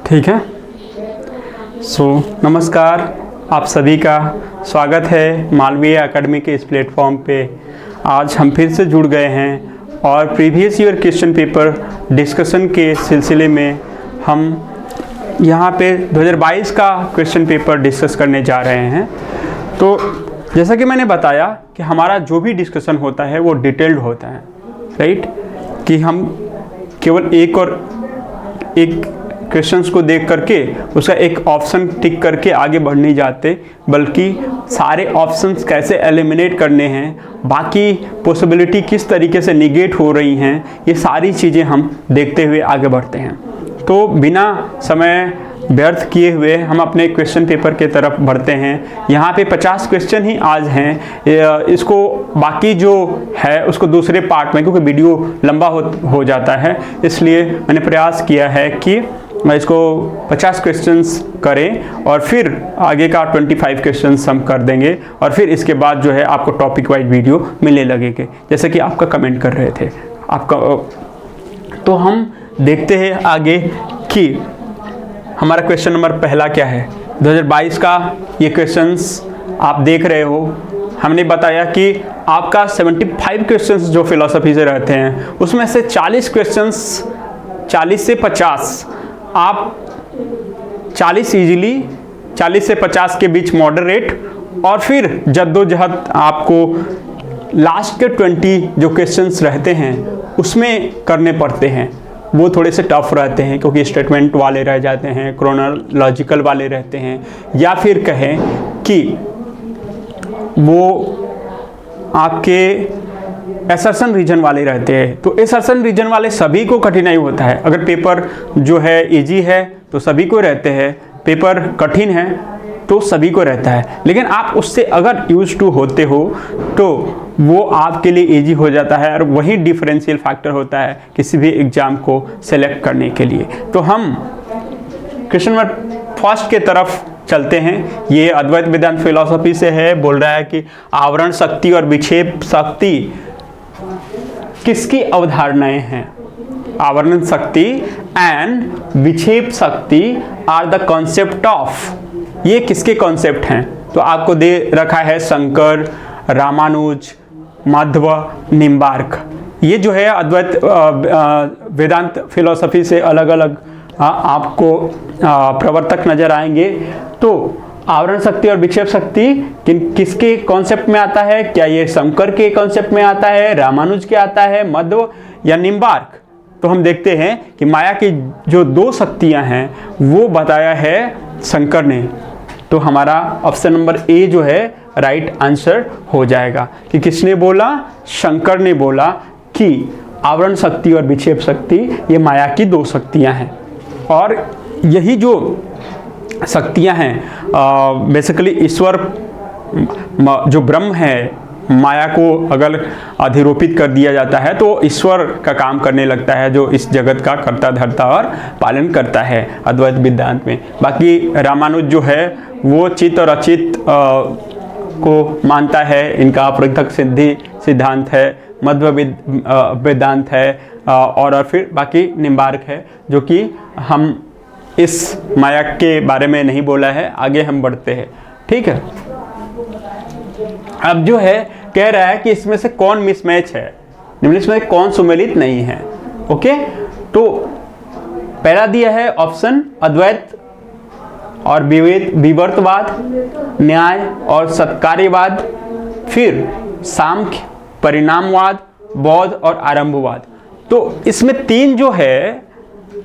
ठीक है। नमस्कार, आप सभी का स्वागत है मालवीय एकेडमी के इस प्लेटफॉर्म पे। आज हम फिर से जुड़ गए हैं और previous year question paper discussion के सिलसिले में हम यहाँ पे 2022 का क्वेश्चन पेपर डिस्कस करने जा रहे हैं। तो जैसा कि मैंने बताया कि हमारा जो भी डिस्कशन होता है वो डिटेल्ड होता है, राइट, कि हम केवल एक क्वेश्चंस को देख करके उसका एक ऑप्शन टिक करके आगे बढ़ नहीं जाते, बल्कि सारे ऑप्शंस कैसे एलिमिनेट करने हैं, बाकी पॉसिबिलिटी किस तरीके से निगेट हो रही हैं, ये सारी चीज़ें हम देखते हुए आगे बढ़ते हैं। तो बिना समय व्यर्थ किए हुए हम अपने क्वेश्चन पेपर के तरफ बढ़ते हैं। यहाँ पे 50 क्वेश्चन ही आज हैं। इसको बाकी जो है उसको दूसरे पार्ट में, क्योंकि वीडियो लंबा हो जाता है, इसलिए मैंने प्रयास किया है कि मैं इसको 50 क्वेश्चंस करें और फिर आगे का 25 क्वेश्चंस हम कर देंगे और फिर इसके बाद जो है आपको टॉपिक वाइज वीडियो मिलने लगेंगे, जैसे कि आपका कमेंट कर रहे थे आपका। तो हम देखते हैं आगे कि हमारा क्वेश्चन नंबर पहला क्या है। 2022 का ये क्वेश्चंस आप देख रहे हो। हमने बताया कि आपका 75 क्वेश्चंस जो फिलॉसफी से रहते हैं उसमें से 40 क्वेश्चंस, 40 से 50 आप 40 इजीली, 40 से 50 के बीच मॉडरेट, और फिर जद्दोजहद आपको लास्ट के 20 जो क्वेश्चंस रहते हैं उसमें करने पड़ते हैं। वो थोड़े से टफ रहते हैं क्योंकि स्टेटमेंट वाले रह जाते हैं, क्रोनोलॉजिकल वाले रहते हैं, या फिर कहें कि वो आपके एसर्शन रीजन वाले रहते हैं। तो एसर्शन रीजन वाले सभी को कठिनाई होता है। अगर पेपर जो है इजी है तो सभी को रहते हैं, पेपर कठिन है तो सभी को रहता है, लेकिन आप उससे अगर यूज टू होते हो तो वो आपके लिए इजी हो जाता है, और वही डिफरेंशियल फैक्टर होता है किसी भी एग्जाम को सेलेक्ट करने के लिए। तो हम क्वेश्चन नंबर फर्स्ट के तरफ चलते हैं। ये अद्वैत वेदांत फिलॉसफी से है। बोल रहा है कि आवरण शक्ति और विक्षेप शक्ति किसकी अवधारणाएं हैं। आवरण शक्ति एंड विक्षेप शक्ति आर द कॉन्सेप्ट ऑफ, ये किसके कॉन्सेप्ट हैं। तो आपको दे रखा है शंकर, रामानुज, माध्व, निम्बार्क। ये जो है अद्वैत वेदांत फिलॉसफी से अलग अलग आपको प्रवर्तक नजर आएंगे। तो आवरण शक्ति और विक्षेप शक्ति किसके कॉन्सेप्ट में आता है? क्या ये शंकर के कॉन्सेप्ट में आता है, रामानुज के आता है, मध्व या निम्बार्क? तो हम देखते हैं कि माया की जो दो शक्तियां हैं वो बताया है शंकर ने। तो हमारा ऑप्शन नंबर ए जो है राइट आंसर हो जाएगा कि किसने बोला? शंकर ने बोला कि आवरण शक्ति और विक्षेप शक्ति ये माया की दो शक्तियां हैं। और यही जो शक्तियां हैं बेसिकली ईश्वर जो ब्रह्म है, माया को अगर अधिरोपित कर दिया जाता है तो ईश्वर का काम करने लगता है, जो इस जगत का कर्ता धर्ता और पालन करता है अद्वैत वेदांत में। बाकी रामानुज जो है वो चित्त और अचित्त को मानता है, इनका अपृथक सिद्धि सिद्धांत है, मध्व वेदांत है, और फिर बाकी निम्बार्क है, जो कि हम इस माया के बारे में नहीं बोला है। आगे हम बढ़ते हैं, ठीक है। अब जो है कह रहा है कि इसमें से कौन मिसमैच है, इसमें कौन सुमेलित नहीं है। ओके, तो पहला दिया है ऑप्शन अद्वैत और विवर्तवाद, न्याय और सत्कार्यवाद, फिर सांख्य, परिणामवाद, बौद्ध और आरंभवाद। तो इसमें तीन जो है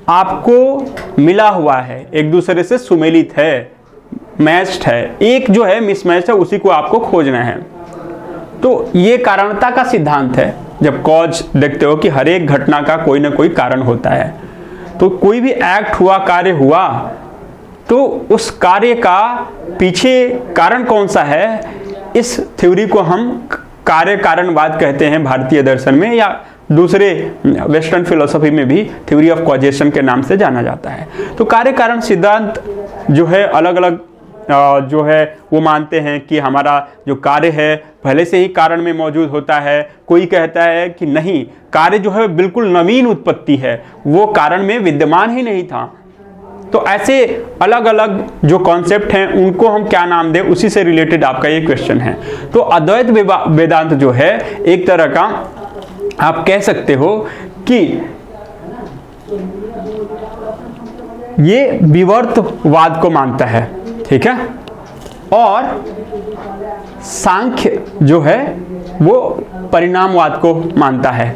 आपको मिला हुआ है, एक दूसरे से सुमेलित है, मैच्ड है। एक जो है मिसमैच है, उसी को आपको खोजना है। तो ये कारणता का सिद्धांत है। जब कॉज देखते हो कि हर एक घटना का कोई ना कोई कारण होता है, तो कोई भी एक्ट हुआ, कार्य हुआ, तो उस कार्य का पीछे कारण कौन सा है, इस थ्योरी को हम कार्य कारणवाद कहते हैं भारतीय दर्शन में, या दूसरे वेस्टर्न फिलोसफी में भी थ्योरी ऑफ कॉजेशन के नाम से जाना जाता है। तो कार्य कारण सिद्धांत जो है अलग अलग जो है वो मानते हैं कि हमारा जो कार्य है पहले से ही कारण में मौजूद होता है। कोई कहता है कि नहीं, कार्य जो है बिल्कुल नवीन उत्पत्ति है, वो कारण में विद्यमान ही नहीं था। तो ऐसे अलग अलग जो कॉन्सेप्ट हैं उनको हम क्या नाम दें, उसी से रिलेटेड आपका ये क्वेश्चन है। तो अद्वैत वेदांत जो है एक तरह का आप कह सकते हो कि ये विवर्तवाद को मानता है, ठीक है, और सांख्य जो है वो परिणामवाद को मानता है,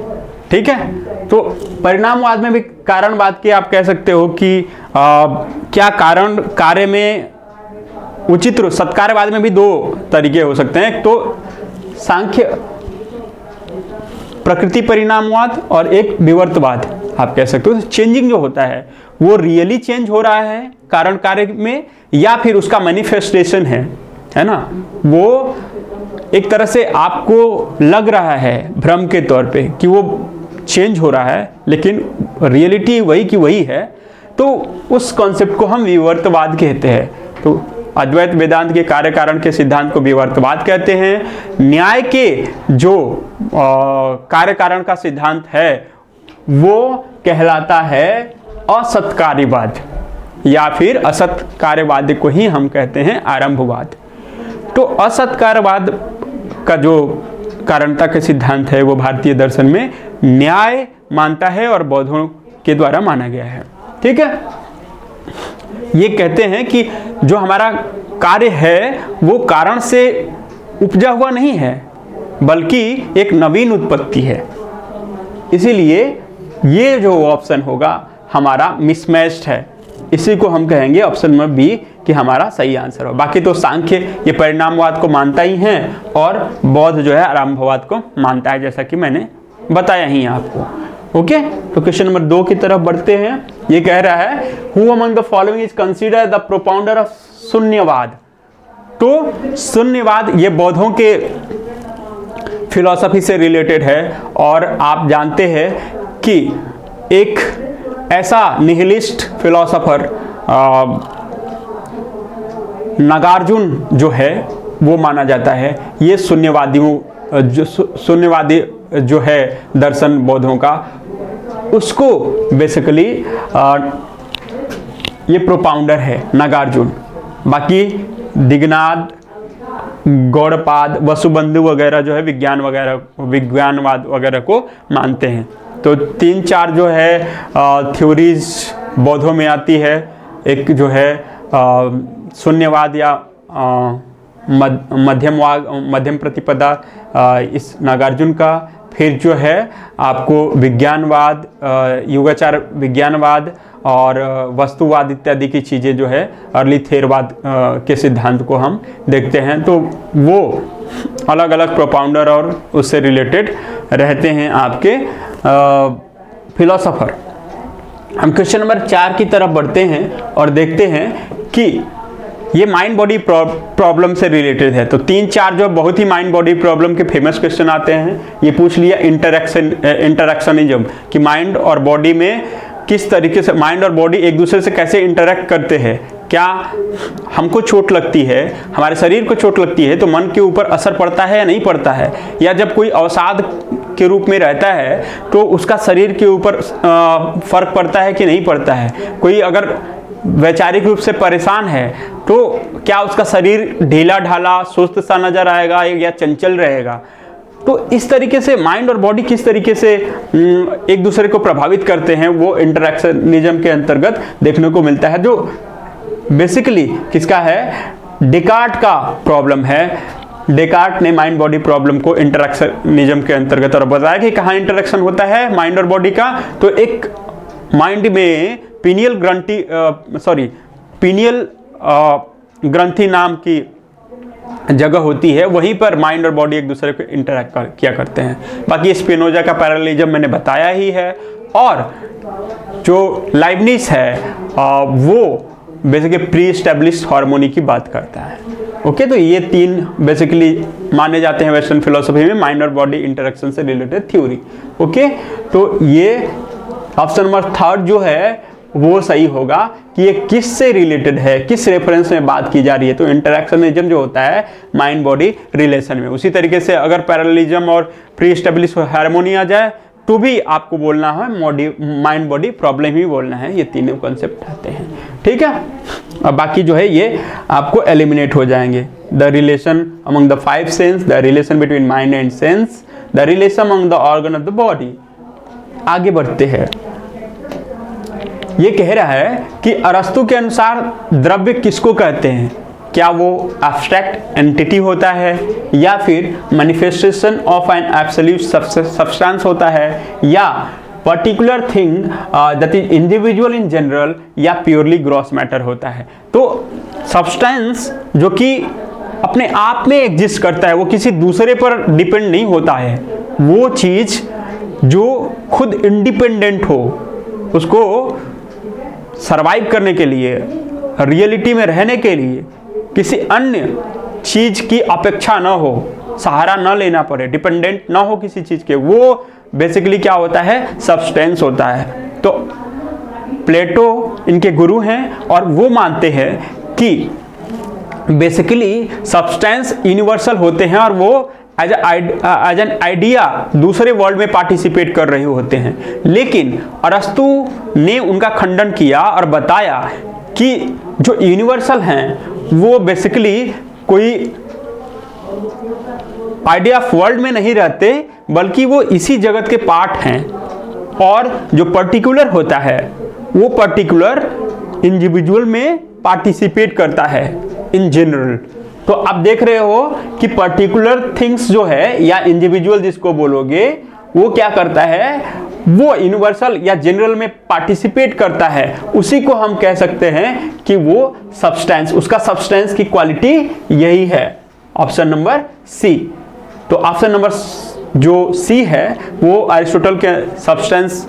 ठीक है। तो परिणामवाद में भी कारणवाद के आप कह सकते हो कि क्या कारण कार्य में उचित रूप, सत्कार्यवाद में भी दो तरीके हो सकते हैं, एक तो सांख्य प्रकृति परिणामवाद और एक विवर्तवाद आप कह सकते हो। चेंजिंग जो होता है वो रियली चेंज हो रहा है कारण कार्य में, या फिर उसका मैनिफेस्टेशन है ना, वो एक तरह से आपको लग रहा है भ्रम के तौर पे कि वो चेंज हो रहा है, लेकिन रियलिटी वही की वही है। तो उस कॉन्सेप्ट को हम विवर्तवाद कहते हैं। तो अद्वैत वेदांत के कार्य कारण के सिद्धांत को विवर्तवाद कहते हैं। न्याय के जो कार्य कारण का सिद्धांत है वो कहलाता है असत्कार्यवाद, या फिर असत्कार्यवाद को ही हम कहते हैं आरंभवाद। तो असत्कार्यवाद का जो कारणता के सिद्धांत है वो भारतीय दर्शन में न्याय मानता है और बौद्धों के द्वारा माना गया है, ठीक है। ये कहते हैं कि जो हमारा कार्य है वो कारण से उपजा हुआ नहीं है, बल्कि एक नवीन उत्पत्ति है। इसीलिए ये जो ऑप्शन होगा हमारा मिसमैच्ड है, इसी को हम कहेंगे ऑप्शन नंबर बी कि हमारा सही आंसर हो। बाकी तो सांख्य ये परिणामवाद को मानता ही है और बौद्ध जो है आरंभवाद को मानता है, जैसा कि मैंने बताया ही आपको। ओके, तो क्वेश्चन नंबर 2 की तरफ बढ़ते हैं। ये कह रहा है who among the following is considered the propounder of shunyavada. तो शून्यवाद ये बौद्धों के फिलॉसफी से रिलेटेड है, और आप जानते हैं कि एक ऐसा निहिलिस्ट फिलॉसफर नागार्जुन जो है वो माना जाता है। ये शून्यवादियों जो शून्यवादी जो है दर्शन बौद्धों का, उसको बेसिकली ये प्रोपाउंडर है नागार्जुन। बाकी दिगनाद, गौड़पाद, वसुबंधु वगैरह जो है विज्ञानवाद वगैरह को मानते हैं। तो 3-4 जो है थ्योरीज बौद्धों में आती है। एक जो है शून्यवाद या मध्यम प्रतिपदा इस नागार्जुन का। फिर जो है आपको विज्ञानवाद, युगाचार विज्ञानवाद और वस्तुवाद इत्यादि की चीज़ें जो है अर्ली थेरवाद के सिद्धांत को हम देखते हैं। तो वो अलग अलग प्रोपाउंडर और उससे रिलेटेड रहते हैं आपके फिलोसोफर। हम क्वेश्चन नंबर 4 की तरफ बढ़ते हैं और देखते हैं कि ये माइंड बॉडी प्रॉब्लम से रिलेटेड है। तो 3-4 जो बहुत ही माइंड बॉडी प्रॉब्लम के फेमस क्वेश्चन आते हैं। ये पूछ लिया इंटरेक्शनिज्म कि माइंड और बॉडी में किस तरीके से माइंड और बॉडी एक दूसरे से कैसे इंटरेक्ट करते हैं। क्या हमको चोट लगती है, हमारे शरीर को चोट लगती है तो मन के ऊपर असर पड़ता है या नहीं पड़ता है, या जब कोई अवसाद के रूप में रहता है तो उसका शरीर के ऊपर फर्क पड़ता है कि नहीं पड़ता है। कोई अगर वैचारिक रूप से परेशान है तो क्या उसका शरीर ढीला ढाला सुस्त सा नजर आएगा या चंचल रहेगा। तो इस तरीके से माइंड और बॉडी किस तरीके से एक दूसरे को प्रभावित करते हैं वो इंटरेक्शनिज्म के अंतर्गत देखने को मिलता है, जो बेसिकली किसका है, डेकार्ट का प्रॉब्लम है। डेकार्ट ने माइंड बॉडी प्रॉब्लम को इंटरेक्शनिज्म के अंतर्गत और बताया कि कहाँ इंटरेक्शन होता है माइंड और बॉडी का। तो एक माइंड में पीनियल ग्रंथि नाम की जगह होती है, वहीं पर माइंड और बॉडी एक दूसरे को इंटरेक्ट किया करते हैं। बाकी स्पिनोजा का पैरेललिज्म मैंने बताया ही है, और जो लाइबनिज है वो बेसिकली प्री एस्टेब्लिश्ड हार्मोनी की बात करता है। ओके, तो ये 3 बेसिकली माने जाते हैं वेस्टर्न फिलोसफी में माइंड और बॉडी इंटरेक्शन से रिलेटेड थ्योरी। ओके, तो ये ऑप्शन नंबर 3 जो है वो सही होगा कि ये किस से रिलेटेड है, किस रेफरेंस में बात की जा रही है। तो इंटरेक्शनिज्म जो होता है माइंड बॉडी रिलेशन में। उसी तरीके से अगर पैरेललिज्म और प्री एस्टेब्लिश्ड हार्मोनी आ जाए तो भी आपको बोलना है माइंड बॉडी प्रॉब्लम ही बोलना है। ये तीनों कॉन्सेप्ट आते हैं। ठीक है। अब बाकी जो है ये आपको एलिमिनेट हो जाएंगे। The relation among the 5 sense, the relation between mind and sense, the relation among the organ of the body. आगे बढ़ते हैं। ये कह रहा है कि अरस्तु के अनुसार द्रव्य किसको कहते हैं? क्या वो एब्स्ट्रैक्ट एंटिटी होता है, या फिर manifestation of an absolute substance होता है, या particular thing that is individual in general, या प्योरली ग्रॉस मैटर होता है? तो सब्सटेंस जो कि अपने आप में एग्जिस्ट करता है, वो किसी दूसरे पर डिपेंड नहीं होता है, वो चीज जो खुद इंडिपेंडेंट हो, उसको सरवाइव करने के लिए, रियलिटी में रहने के लिए किसी अन्य चीज की अपेक्षा ना हो, सहारा ना लेना पड़े, डिपेंडेंट ना हो किसी चीज के, वो बेसिकली क्या होता है? सब्सटेंस होता है। तो प्लेटो इनके गुरु हैं और वो मानते हैं कि बेसिकली सब्सटेंस यूनिवर्सल होते हैं और वो एज एन आइडिया दूसरे वर्ल्ड में पार्टिसिपेट कर रहे होते हैं। लेकिन अरस्तु ने उनका खंडन किया और बताया कि जो यूनिवर्सल हैं वो बेसिकली कोई आइडिया ऑफ वर्ल्ड में नहीं रहते, बल्कि वो इसी जगत के पार्ट हैं, और जो पर्टिकुलर होता है वो पर्टिकुलर इंडिविजुअल में पार्टिसिपेट करता है इन जनरल। तो आप देख रहे हो कि पर्टिकुलर थिंग्स जो है या इंडिविजुअल जिसको बोलोगे, वो क्या करता है? वो यूनिवर्सल या जनरल में पार्टिसिपेट करता है, उसी को हम कह सकते हैं कि वो सब्सटेंस, उसका सब्सटेंस की क्वालिटी यही है। Option number C. तो ऑप्शन नंबर जो सी है वो अरिस्टोटल के सब्सटेंस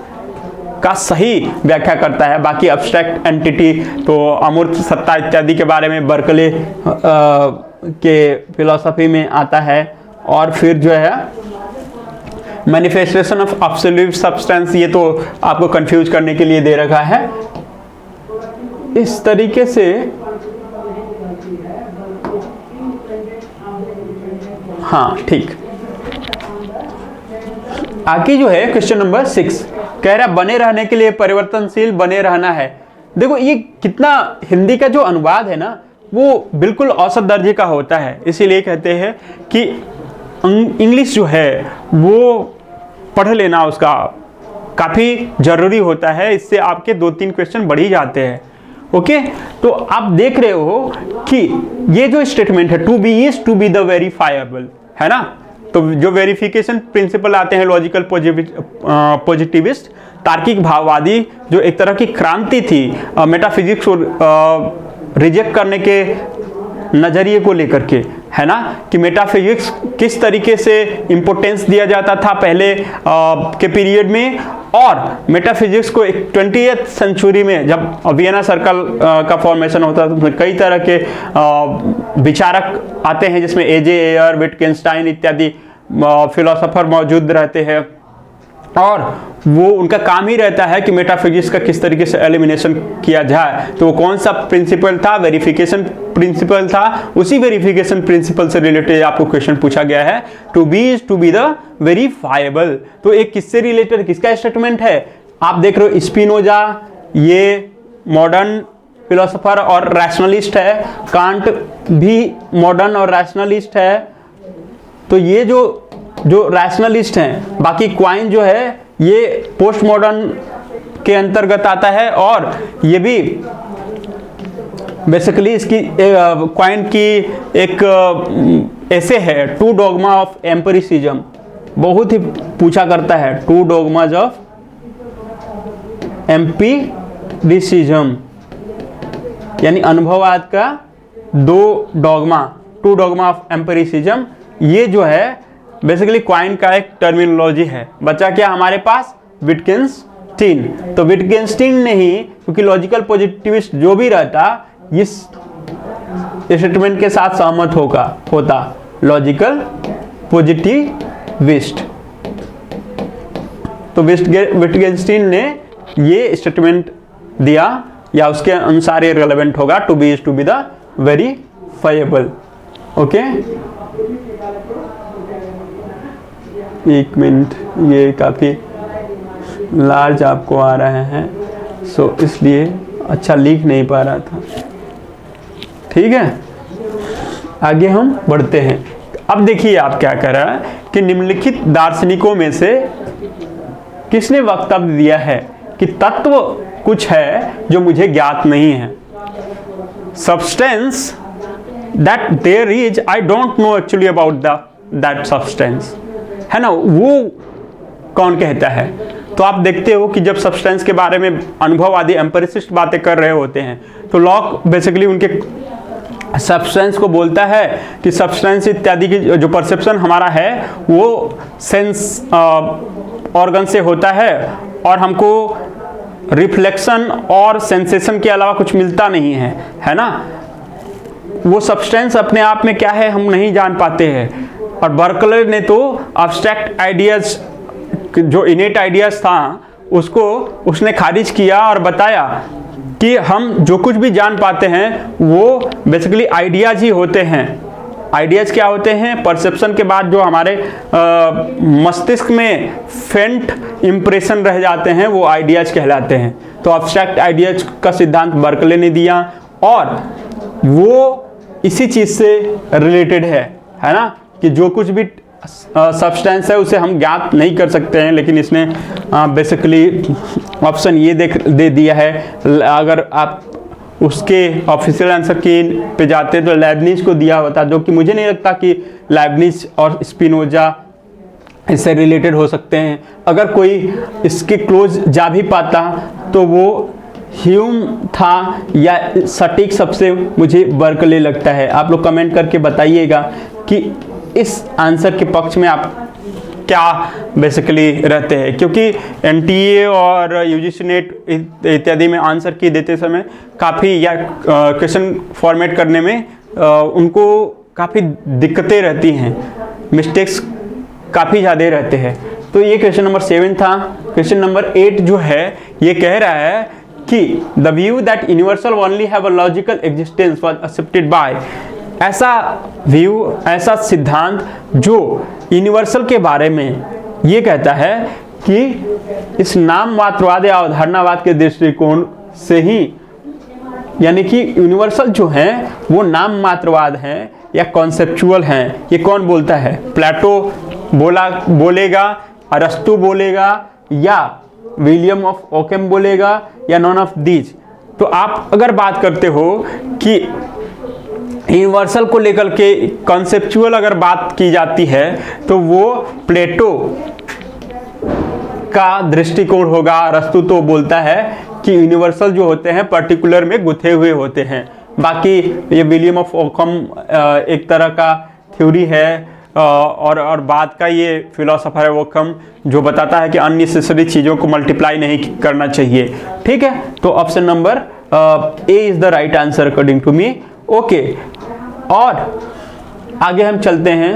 का सही व्याख्या करता है। बाकी एब्स्ट्रैक्ट एंटिटी तो अमूर्त सत्ता इत्यादि के बारे में बर्कले के फिलॉसफी में आता है। और फिर जो है मैनिफेस्टेशन ऑफ एब्सोल्यूट सब्सटेंस, ये तो आपको कंफ्यूज करने के लिए दे रखा है। इस तरीके से हाँ ठीक। आगे जो है क्वेश्चन नंबर 6 कह रहा बने रहने के लिए परिवर्तनशील बने रहना है। देखो ये कितना, हिंदी का जो अनुवाद है ना वो बिल्कुल औसत दर्जे का होता है, इसीलिए कहते हैं कि इंग्लिश जो है वो पढ़ लेना उसका काफ़ी ज़रूरी होता है। इससे आपके 2-3 क्वेश्चन बढ़ ही जाते हैं। ओके, तो आप देख रहे हो कि ये जो स्टेटमेंट है to be is to be the verifiable, है ना। तो जो वेरिफिकेशन प्रिंसिपल आते हैं लॉजिकल पॉजिटिविस्ट, तार्किक भाववादी, जो एक तरह की क्रांति थी मेटाफिजिक्स को रिजेक्ट करने के नज़रिए को लेकर के, है ना, कि मेटाफिजिक्स किस तरीके से इम्पोर्टेंस दिया जाता था पहले के पीरियड में, और मेटाफिजिक्स को 20th सेंचुरी में जब वियना सर्कल का फॉर्मेशन होता था, कई तरह के विचारक आते हैं जिसमें एजे एयर, विटगेन्स्टाइन इत्यादि फिलोसोफर मौजूद रहते हैं, और वो उनका काम ही रहता है कि मेटाफिजिक्स का किस तरीके से एलिमिनेशन किया जाए। तो कौन सा प्रिंसिपल था? वेरिफिकेशन प्रिंसिपल था। उसी वेरिफिकेशन प्रिंसिपल से रिलेटेड आपको क्वेश्चन पूछा गया है, to be is to be the verifiable. तो एक किससे रिलेटेड, किसका स्टेटमेंट है? आप देख रहे हो स्पिनोजा, ये मॉडर्न फिलोसोफर और रैशनलिस्ट है, कांट भी मॉडर्न और रैशनलिस्ट है। तो ये जो रैशनलिस्ट हैं, बाकी क्वाइन जो है ये पोस्ट मॉडर्न के अंतर्गत आता है, और ये भी बेसिकली इसकी क्वाइन की एक ऐसे है टू डॉगमा ऑफ एम्पिरिसिज्म, बहुत ही पूछा करता है, टू डॉगमाज ऑफ एम्पिरिसिज्म, यानी अनुभववाद का दो dogma, two dogma of empiricism. ये जो है बेसिकली क्वाइन का एक टर्मिनोलॉजी है। बचा क्या हमारे पास? विटगेन्स्टीन। तो विटगेन्स्टीन ने ही, क्योंकि लॉजिकल पॉजिटिविस्ट जो भी रहता इस स्टेटमेंट के साथ सहमत होता लॉजिकल पॉजिटिविस्ट। तो विटगेन्स्टीन ने ये स्टेटमेंट दिया, या उसके अनुसार ये रेलेवेंट होगा, to be is to be the verifiable. Okay, एक मिनट, ये काफ़ी लार्ज आपको आ रहे हैं, सो इसलिए अच्छा लिख नहीं पा रहा था, ठीक है। आगे हम बढ़ते हैं। अब देखिए आप क्या कर रहा है कि निम्नलिखित दार्शनिकों में से किसने वक्तव्य दिया है कि तत्व कुछ है जो मुझे ज्ञात नहीं है। Substance that there is I don't know actually about that substance, है ना, वो कौन कहता है। तो आप देखते हो कि जब सब्सटेंस के बारे में अनुभववादी एम्पिरिसिस्ट बातें कर रहे होते हैं तो लॉक बेसिकली उनके सब्सटेंस को बोलता है कि सब्सटेंस इत्यादि की जो परसेप्शन हमारा है वो सेंस ऑर्गन से होता है और हमको रिफ्लेक्शन और सेंसेशन के अलावा कुछ मिलता नहीं है ना। वो सब्सटेंस अपने आप में क्या है हम नहीं जान पाते हैं। और बर्कले ने तो अब्स्ट्रैक्ट आइडियाज, जो इनेट आइडियाज था, उसको उसने खारिज किया और बताया कि हम जो कुछ भी जान पाते हैं वो बेसिकली आइडियाज ही होते हैं। आइडियाज क्या होते हैं? परसेप्शन के बाद जो हमारे मस्तिष्क में फेंट इंप्रेशन रह जाते हैं वो आइडियाज कहलाते हैं। तो अब्स्ट्रैक्ट आइडियाज का सिद्धांत बर्कले ने दिया और वो इसी चीज से रिलेटेड है ना, कि जो कुछ भी सब्सटेंस है उसे हम ज्ञात नहीं कर सकते हैं, लेकिन इसने बेसिकली ऑप्शन ये दे दिया है। अगर आप उसके ऑफिशियल आंसर की पे जाते तो लाइब्निज को दिया होता, जो कि मुझे नहीं लगता कि लाइब्निज और स्पिनोजा इससे रिलेटेड हो सकते हैं। अगर कोई इसके क्लोज जा भी पाता तो वो ह्यूम था या सटीक सबसे मुझे बर्कले लगता है। आप लोग कमेंट करके बताइएगा कि इस आंसर के पक्ष में आप क्या बेसिकली रहते हैं, क्योंकि एनटीए और यूजीसी नेट इत्यादि में आंसर की देते समय काफ़ी या क्वेश्चन फॉर्मेट करने में उनको काफ़ी दिक्कतें रहती हैं, मिस्टेक्स काफ़ी ज़्यादा रहते हैं। तो ये क्वेश्चन नंबर 7 था। क्वेश्चन नंबर 8 जो है ये कह रहा है कि the view that universal only have a logical existence was accepted by, ऐसा व्यू, ऐसा सिद्धांत जो यूनिवर्सल के बारे में ये कहता है कि इस नाम मात्रवाद या अवधारणावाद के दृष्टिकोण से ही, यानी कि यूनिवर्सल जो है वो नाम मात्रवाद है या कॉन्सेप्चुअल हैं। ये कौन बोलता है? प्लेटो बोलेगा, अरस्तु बोलेगा या विलियम ऑफ ओकेम बोलेगा या नॉन ऑफ दीज। तो आप अगर बात करते हो कि यूनिवर्सल को लेकर के कॉन्सेप्चुअल अगर बात की जाती है तो वो प्लेटो का दृष्टिकोण होगा। अरस्तु तो बोलता है कि यूनिवर्सल जो होते हैं पर्टिकुलर में गुथे हुए होते हैं। बाकी ये विलियम ऑफ ओकम एक तरह का थ्योरी है और बाद का ये फिलोसोफर है ओकम जो बताता है कि अननेसेसरी चीज़ों को मल्टीप्लाई नहीं करना चाहिए। ठीक है, तो option number A is the right answer according to me. Okay, और आगे हम चलते हैं।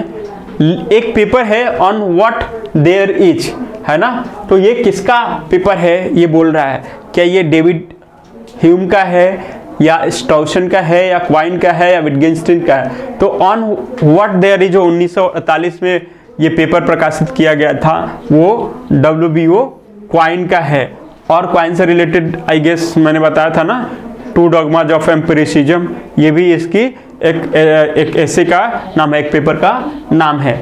एक पेपर है ऑन व्हाट देयर इज, है ना, तो ये किसका पेपर है ये बोल रहा है? क्या ये डेविड ह्यूम का है या स्टाउसन का है या क्वाइन का है या विटगेंस्टाइन का है? तो ऑन व्हाट देयर इज जो 1948 में ये पेपर प्रकाशित किया गया था वो WBO क्वाइन का है। और क्वाइन से रिलेटेड आई गेस मैंने बताया था ना, 2 डॉगमाज ऑफ एम्पिरिसिज्म, ये भी इसकी एक ऐसे का नाम है, एक पेपर का नाम है।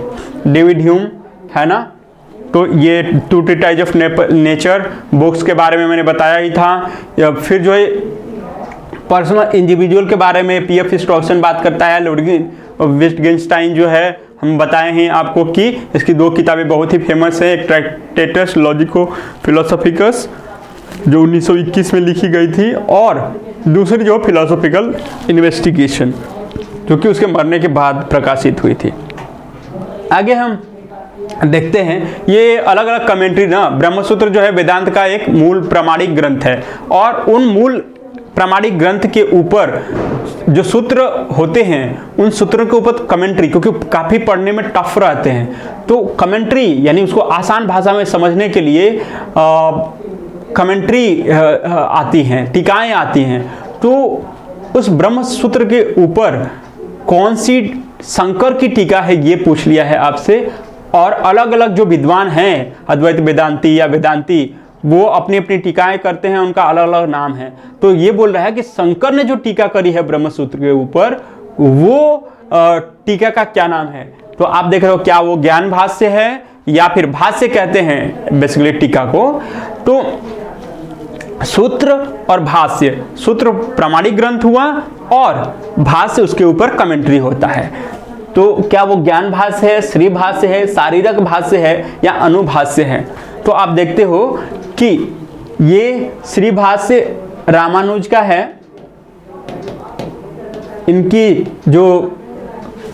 डेविड ह्यूम, है ना, तो ये 2 ट्रीटाइज ऑफ नेचर बुक्स के बारे में मैंने बताया ही था। फिर जो है पर्सनल इंडिविजुअल के बारे में पीएफ स्टाउसन बात करता है। लुडविग विटगेंस्टाइन जो है हम बताए हैं आपको कि इसकी 2 किताबें बहुत ही फेमस है। एक ट्रैक्टेटस लॉजिको फिलोसॉफिकस जो 1921 में लिखी गई थी और दूसरी जो फिलोसॉफिकल इन्वेस्टिगेशन जो कि उसके मरने के बाद प्रकाशित हुई थी। आगे हम देखते हैं ये अलग अलग कमेंट्री ना। ब्रह्मसूत्र जो है वेदांत का एक मूल प्रामाणिक ग्रंथ है और उन मूल प्रामाणिक ग्रंथ के ऊपर जो सूत्र होते हैं उन सूत्रों के ऊपर कमेंट्री, क्योंकि काफ़ी पढ़ने में टफ रहते हैं, तो कमेंट्री यानी उसको आसान भाषा में समझने के लिए कमेंट्री आती हैं, टीकाएं आती हैं। तो उस ब्रह्म सूत्र के ऊपर कौन सी शंकर की टीका है ये पूछ लिया है आपसे। और अलग अलग जो विद्वान हैं, अद्वैत वेदांती या वेदांती, वो अपनी अपनी टीकाएं करते हैं, उनका अलग अलग नाम है। तो ये बोल रहा है कि शंकर ने जो टीका करी है ब्रह्मसूत्र के ऊपर, वो टीका का क्या नाम है। तो आप देख रहे हो क्या वो ज्ञान भाष्य है या फिर भाष्य कहते हैं बेसिकली टीका को। तो सूत्र और भाष्य, सूत्र प्रामाणिक ग्रंथ हुआ और भाष्य उसके ऊपर कमेंट्री होता है। तो क्या वो ज्ञान भाष्य है, श्री भाष्य है, शारीरक भाष्य है या अनुभाष्य है। तो आप देखते हो कि ये श्री भाष्य रामानुज का है, इनकी जो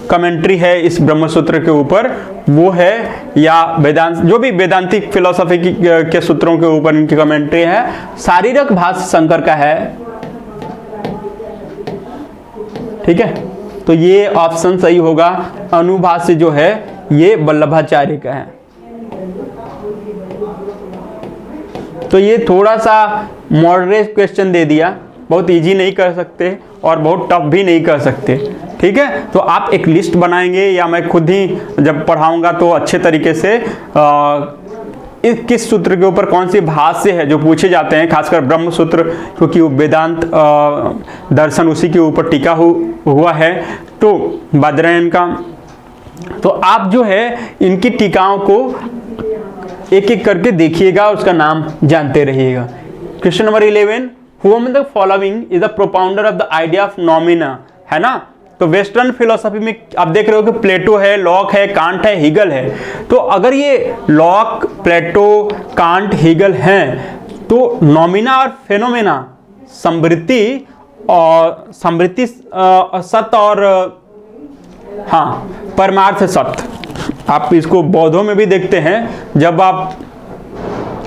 कमेंट्री है इस ब्रह्मसूत्र के ऊपर वो है, या वेदांत जो भी वेदांतिक फिलोसफी के सूत्रों के ऊपर इनकी कमेंट्री है। शारीरक भाष्य शंकर का है, ठीक है। तो ये ऑप्शन सही होगा। अनुभाष्य जो है ये वल्लभाचार्य का है। तो ये थोड़ा सा मॉडरेट क्वेश्चन दे दिया, बहुत इजी नहीं कर सकते और बहुत टफ भी नहीं कर सकते, ठीक है। तो आप एक लिस्ट बनाएंगे या मैं खुद ही जब पढ़ाऊंगा तो अच्छे तरीके से किस सूत्र के ऊपर कौन सी भाष्य है जो पूछे जाते हैं, खासकर ब्रह्म सूत्र, क्योंकि वो वेदांत दर्शन उसी के ऊपर टिका हुआ है, तो बादरायण का। तो आप जो है इनकी टीकाओं को एक एक करके देखिएगा, उसका नाम जानते रहिएगा। Question number 11, whom the following is the propounder of the idea of nomina, है ना। तो वेस्टर्न फिलोसफी में आप देख रहे हो कि प्लेटो है, लॉक है, कांट है, हिगल है। तो अगर ये लॉक, प्लेटो, कांट, हिगल हैं तो नॉमिना और फेनोमेना, समृद्धि और समृद्धि सत्य और हाँ परमार्थ सत्य, आप इसको बौद्धों में भी देखते हैं। जब आप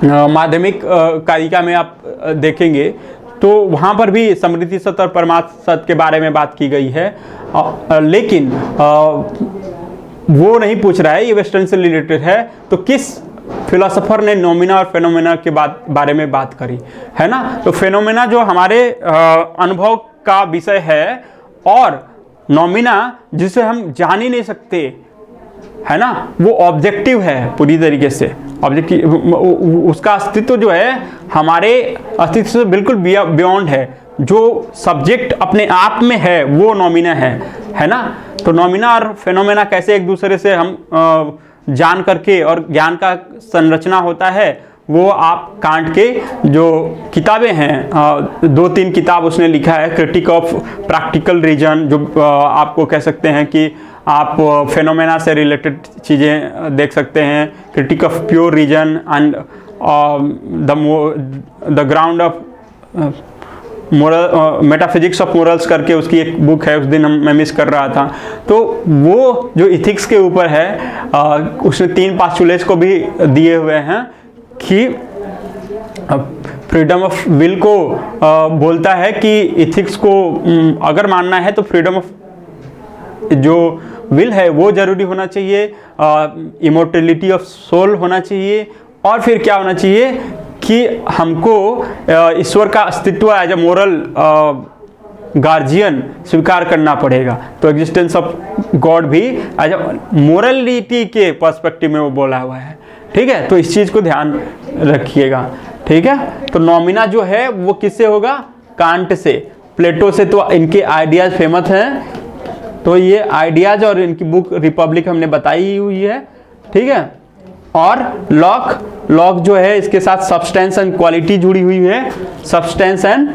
माध्यमिक कारिका में आप देखेंगे तो वहाँ पर भी समृद्धि सत्य और परमार्थ सत्य के बारे में बात की गई है, लेकिन वो नहीं पूछ रहा है, ये वेस्टर्न से रिलेटेड है। तो किस फिलोसोफर ने नोमिना और फेनोमेना के बारे में बात करी, है ना। तो फेनोमेना जो हमारे अनुभव का विषय है और नोमिना जिसे हम जान ही नहीं सकते, है ना, वो ऑब्जेक्टिव है पूरी तरीके से। ऑब्जेक्टिव, उसका अस्तित्व जो है हमारे अस्तित्व से बिल्कुल बियॉन्ड है। जो सब्जेक्ट अपने आप में है वो नोमिना है ना। तो नोमिना और फेनोमेना कैसे एक दूसरे से हम जान करके और ज्ञान का संरचना होता है, वो आप कांट के जो किताबें हैं, 2-3 किताब उसने लिखा है। क्रिटिक ऑफ प्रैक्टिकल रीजन, जो आपको कह सकते हैं कि आप फेनोमेना से रिलेटेड चीज़ें देख सकते हैं। Critique of pure reason and the ground of moral, metaphysics of morals करके उसकी एक बुक है, उस दिन मैं मिस कर रहा था। तो वो जो इथिक्स के ऊपर है, उसने 3 पास्टुलेट्स को भी दिए हुए हैं कि फ्रीडम ऑफ विल को बोलता है कि इथिक्स को अगर मानना है तो फ्रीडम ऑफ जो विल है वो जरूरी होना चाहिए, इमोर्टेलिटी ऑफ सोल होना चाहिए, और फिर क्या होना चाहिए कि हमको ईश्वर का अस्तित्व एज अ मोरल गार्जियन स्वीकार करना पड़ेगा। तो एग्जिस्टेंस ऑफ गॉड भी एज अ मोरलिटी के पर्सपेक्टिव में वो बोला हुआ है, ठीक है। तो इस चीज़ को ध्यान रखिएगा, ठीक है। तो नोमिना जो है वो किससे होगा, कांट से। प्लेटो से तो इनके आइडियाज फेमस हैं, तो ये आइडियाज और इनकी बुक रिपब्लिक हमने बताई हुई है, ठीक है। और लॉक जो है इसके साथ सब्सटेंस एंड क्वालिटी जुड़ी हुई है। सब्सटेंस एंड,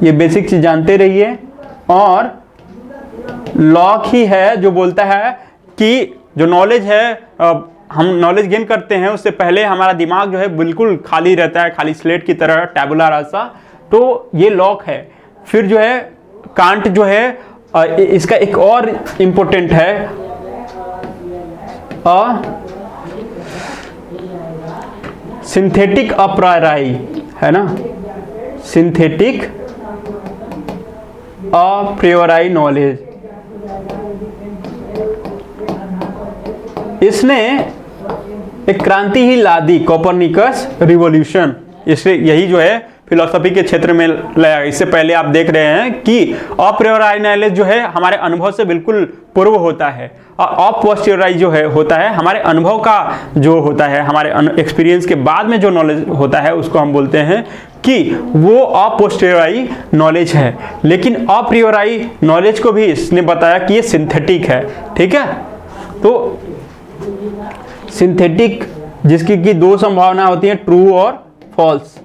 ये बेसिक चीज जानते रहिए। और लॉक ही है जो बोलता है कि जो नॉलेज है, हम नॉलेज गेन करते हैं उससे पहले हमारा दिमाग जो है बिल्कुल खाली रहता है, खाली स्लेट की तरह, टैबुला रासा। तो ये लॉक है। फिर जो है कांट जो है, इसका एक और इंपॉर्टेंट है, सिंथेटिक अप्रायराई, है ना, सिंथेटिक अप्रियोराई नॉलेज। इसने एक क्रांति ही ला दी, कोपरनिकस रिवॉल्यूशन। इससे यही जो है फिलोसफी के क्षेत्र में लाया। इससे पहले आप देख रहे हैं कि अप्रियोराई नॉलेज जो है हमारे अनुभव से बिल्कुल पूर्व होता है, और अपोस्टेरियोराई जो है होता है हमारे अनुभव का जो होता है, हमारे एक्सपीरियंस के बाद में जो नॉलेज होता है उसको हम बोलते हैं कि वो अपोस्टेरियोराई नॉलेज है। लेकिन अप्रियोराई नॉलेज को भी इसने बताया कि ये सिंथेटिक है। ठीक है, तो सिंथेटिक जिसकी की दो संभावना होती है, ट्रू और फॉल्स।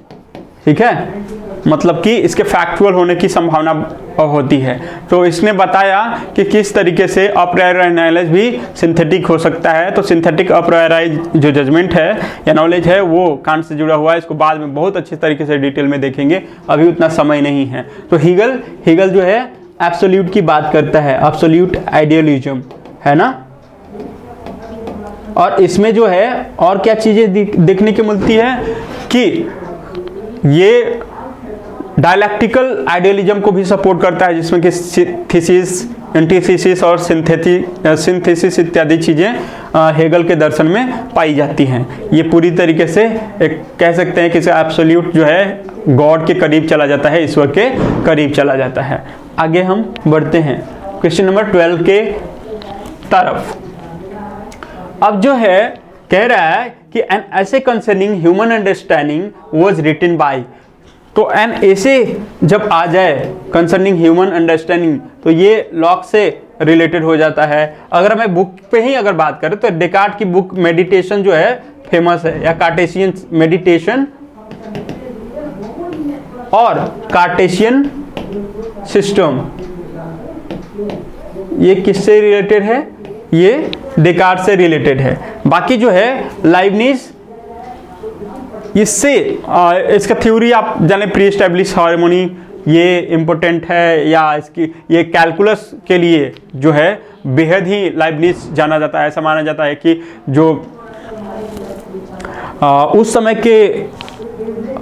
ठीक है, मतलब कि इसके फैक्चुअल होने की संभावना होती है। तो इसने बताया कि किस तरीके से अप्रायोराई नॉलेज भी सिंथेटिक हो सकता है। तो सिंथेटिक अप्रायोराई जो जजमेंट है या नॉलेज है वो कांट से जुड़ा हुआ है। इसको बाद में बहुत अच्छे तरीके से डिटेल में देखेंगे, अभी उतना समय नहीं है। तो हीगल जो है एब्सोल्यूट की बात करता है, एब्सोल्यूट आइडियलिज्म, है ना। और इसमें जो है और क्या चीजें देखने की मिलती है कि ये डायलैक्टिकल आइडियलिज्म को भी सपोर्ट करता है, जिसमें कि थीसिस, एंटीथीसिस और सिंथेसिस इत्यादि चीजें हेगल के दर्शन में पाई जाती हैं। ये पूरी तरीके से एक कह सकते हैं कि एब्सोल्यूट जो है गॉड के करीब चला जाता है, ईश्वर के करीब चला जाता है। आगे हम बढ़ते हैं क्वेश्चन नंबर 12 के तरफ। अब जो है कह रहा है कि an essay concerning human understanding was written by. तो एन ऐसे जब आ जाए कंसर्निंग ह्यूमन अंडरस्टैंडिंग तो ये लॉक से रिलेटेड हो जाता है। अगर मैं बुक पे ही अगर बात करें तो डेकार्ट की बुक मेडिटेशन जो है फेमस है, या कार्टेशियन मेडिटेशन और कार्टेशियन सिस्टम, ये किससे रिलेटेड है? ये डेकार्ट से रिलेटेड है। बाकी जो है लाइबनिज, इससे इसका थ्योरी आप जाने प्री एस्टेब्लिश हार्मोनी, ये इम्पोर्टेंट है, या इसकी ये कैलकुलस के लिए जो है बेहद ही लाइबनिज जाना जाता है। ऐसा माना जाता है कि जो उस समय के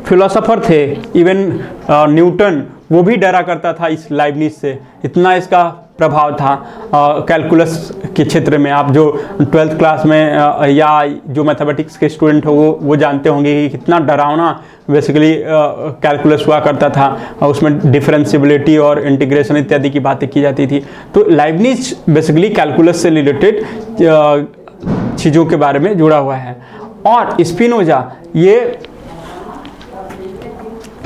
फिलोसोफर थे, इवन न्यूटन, वो भी डरा करता था इस लाइबनिज से, इतना इसका प्रभाव था कैलकुलस के क्षेत्र में। आप जो 12th क्लास में या जो मैथमेटिक्स के स्टूडेंट हो वो जानते होंगे कि कितना डरावना बेसिकली कैलकुलस हुआ करता था, उसमें डिफरेंशियबिलिटी और इंटीग्रेशन इत्यादि की बातें की जाती थी। तो लाइबनिज बेसिकली कैलकुलस से रिलेटेड चीज़ों के बारे में जुड़ा हुआ है। और स्पिनोजा, ये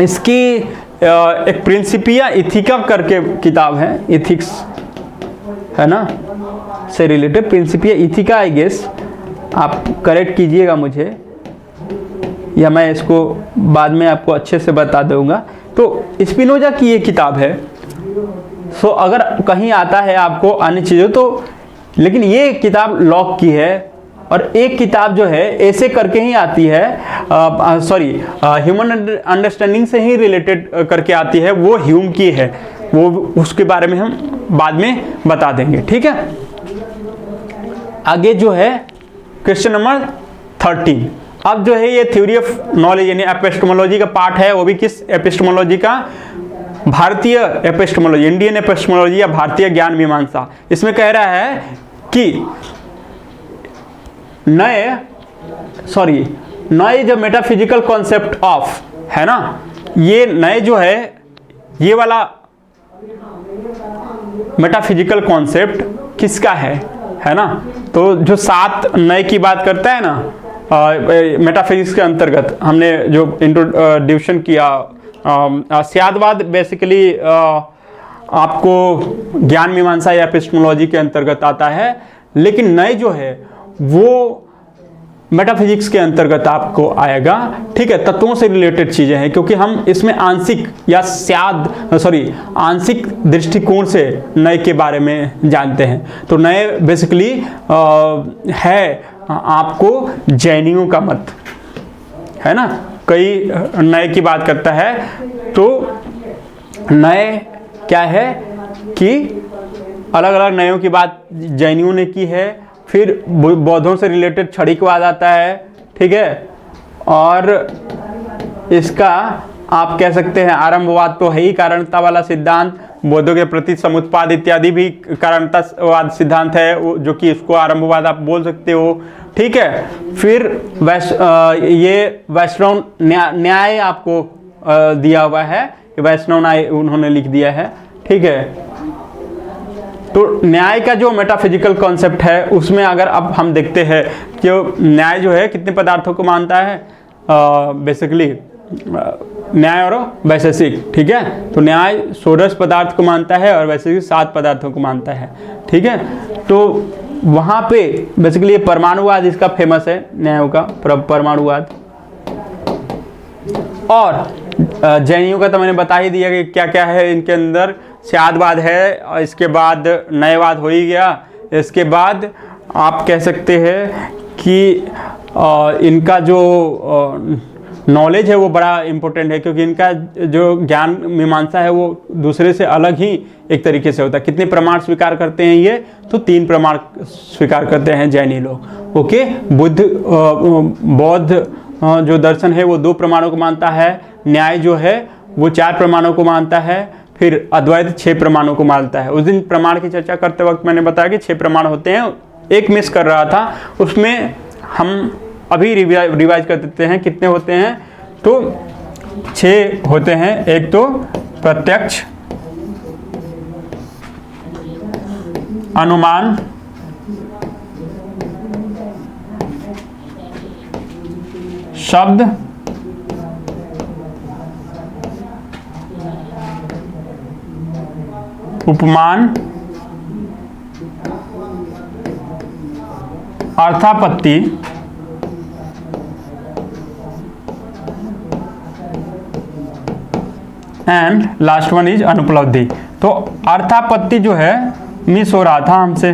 इसकी एक प्रिंसिपिया इथिका करके किताब है, इथिक्स है ना, से related Principia Ethica, I guess, आप करेक्ट कीजिएगा मुझे, या मैं इसको बाद में आपको अच्छे से बता दूंगा। तो स्पिनोजा की ये किताब है। सो अगर कहीं आता है आपको अन्य चीज़ों तो, लेकिन ये किताब लॉक की है। और एक किताब जो है ऐसे करके ही आती है, ह्यूमन अंडरस्टैंडिंग से ही रिलेटेड करके आती है, वो ह्यूम की है, वो उसके बारे में हम बाद में बता देंगे। ठीक है, आगे जो है क्वेश्चन नंबर 13। अब जो है ये थ्योरी ऑफ नॉलेज यानी एपिस्टेमोलॉजी का पार्ट है, वो भी किस एपिस्टेमोलॉजी का? भारतीय एपिस्टेमोलॉजी, इंडियन एपिस्टेमोलॉजी या भारतीय ज्ञान मीमांसा। इसमें कह रहा है कि नए जो मेटाफिजिकल कॉन्सेप्ट ऑफ, है ना, ये नए जो है ये वाला मेटाफिजिकल कॉन्सेप्ट किसका है ना। तो जो 7 नए की बात करता है ना मेटाफिजिक्स के अंतर्गत, हमने जो इंट्रोड्यूशन किया, स्यादवाद बेसिकली आपको ज्ञान मीमांसा या एपिस्टेमोलॉजी के अंतर्गत आता है, लेकिन नए जो है वो मेटाफिजिक्स के अंतर्गत आपको आएगा। ठीक है, तत्वों से रिलेटेड चीजें हैं, क्योंकि हम इसमें आंशिक या आंशिक दृष्टिकोण से नए के बारे में जानते हैं। तो नए बेसिकली है आपको जैनियों का मत, है ना, कई नए की बात करता है। तो नए क्या है कि अलग अलग नयों की बात जैनियों ने की है। फिर बौद्धों से रिलेटेड क्षणिकवाद आता है। ठीक है, और इसका आप कह सकते हैं आरंभवाद तो है ही, कारणता वाला सिद्धांत, बौद्धों के प्रति समुत्पाद इत्यादि भी कारणतावाद सिद्धांत है, जो कि इसको आरंभवाद आप बोल सकते हो। ठीक है, फिर ये वैष्णव न्याय आपको दिया हुआ है, वैष्णव न्याय उन्होंने लिख दिया है। ठीक है, तो न्याय का जो मेटाफिजिकल कॉन्सेप्ट है उसमें अगर अब हम देखते हैं कि न्याय जो है कितने पदार्थों को मानता है, बेसिकली न्याय और वैशेषिक। ठीक है, तो न्याय 16 पदार्थ को मानता है और वैशेषिक 7 पदार्थों को मानता है। ठीक है, तो वहाँ पे बेसिकली परमाणुवाद इसका फेमस है, न्यायों का परमाणुवाद। और जैनियों का तो मैंने बता ही दिया कि क्या क्या है इनके अंदर। स्यादवाद है, और इसके बाद न्यायवाद हो ही गया। इसके बाद आप कह सकते हैं कि इनका जो नॉलेज है वो बड़ा इम्पोर्टेंट है, क्योंकि इनका जो ज्ञान मीमांसा है वो दूसरे से अलग ही एक तरीके से होता है। कितने प्रमाण स्वीकार करते हैं ये, तो 3 प्रमाण स्वीकार करते हैं जैनी लोग। ओके, बौद्ध जो दर्शन है वो 2 प्रमाणों को मानता है, न्याय जो है वो 4 प्रमाणों को मानता है, फिर अद्वैत 6 प्रमाणों को मानता है। उस दिन प्रमाण की चर्चा करते वक्त मैंने बताया कि 6 प्रमाण होते हैं, एक मिस कर रहा था, उसमें हम अभी रिवाइज कर देते हैं। कितने होते हैं, तो 6 होते हैं। एक तो प्रत्यक्ष, अनुमान, शब्द, उपमान, अर्थापत्ति, एंड लास्ट वन इज अनुपलब्धि। तो अर्थापत्ति जो है मिस हो रहा था हमसे,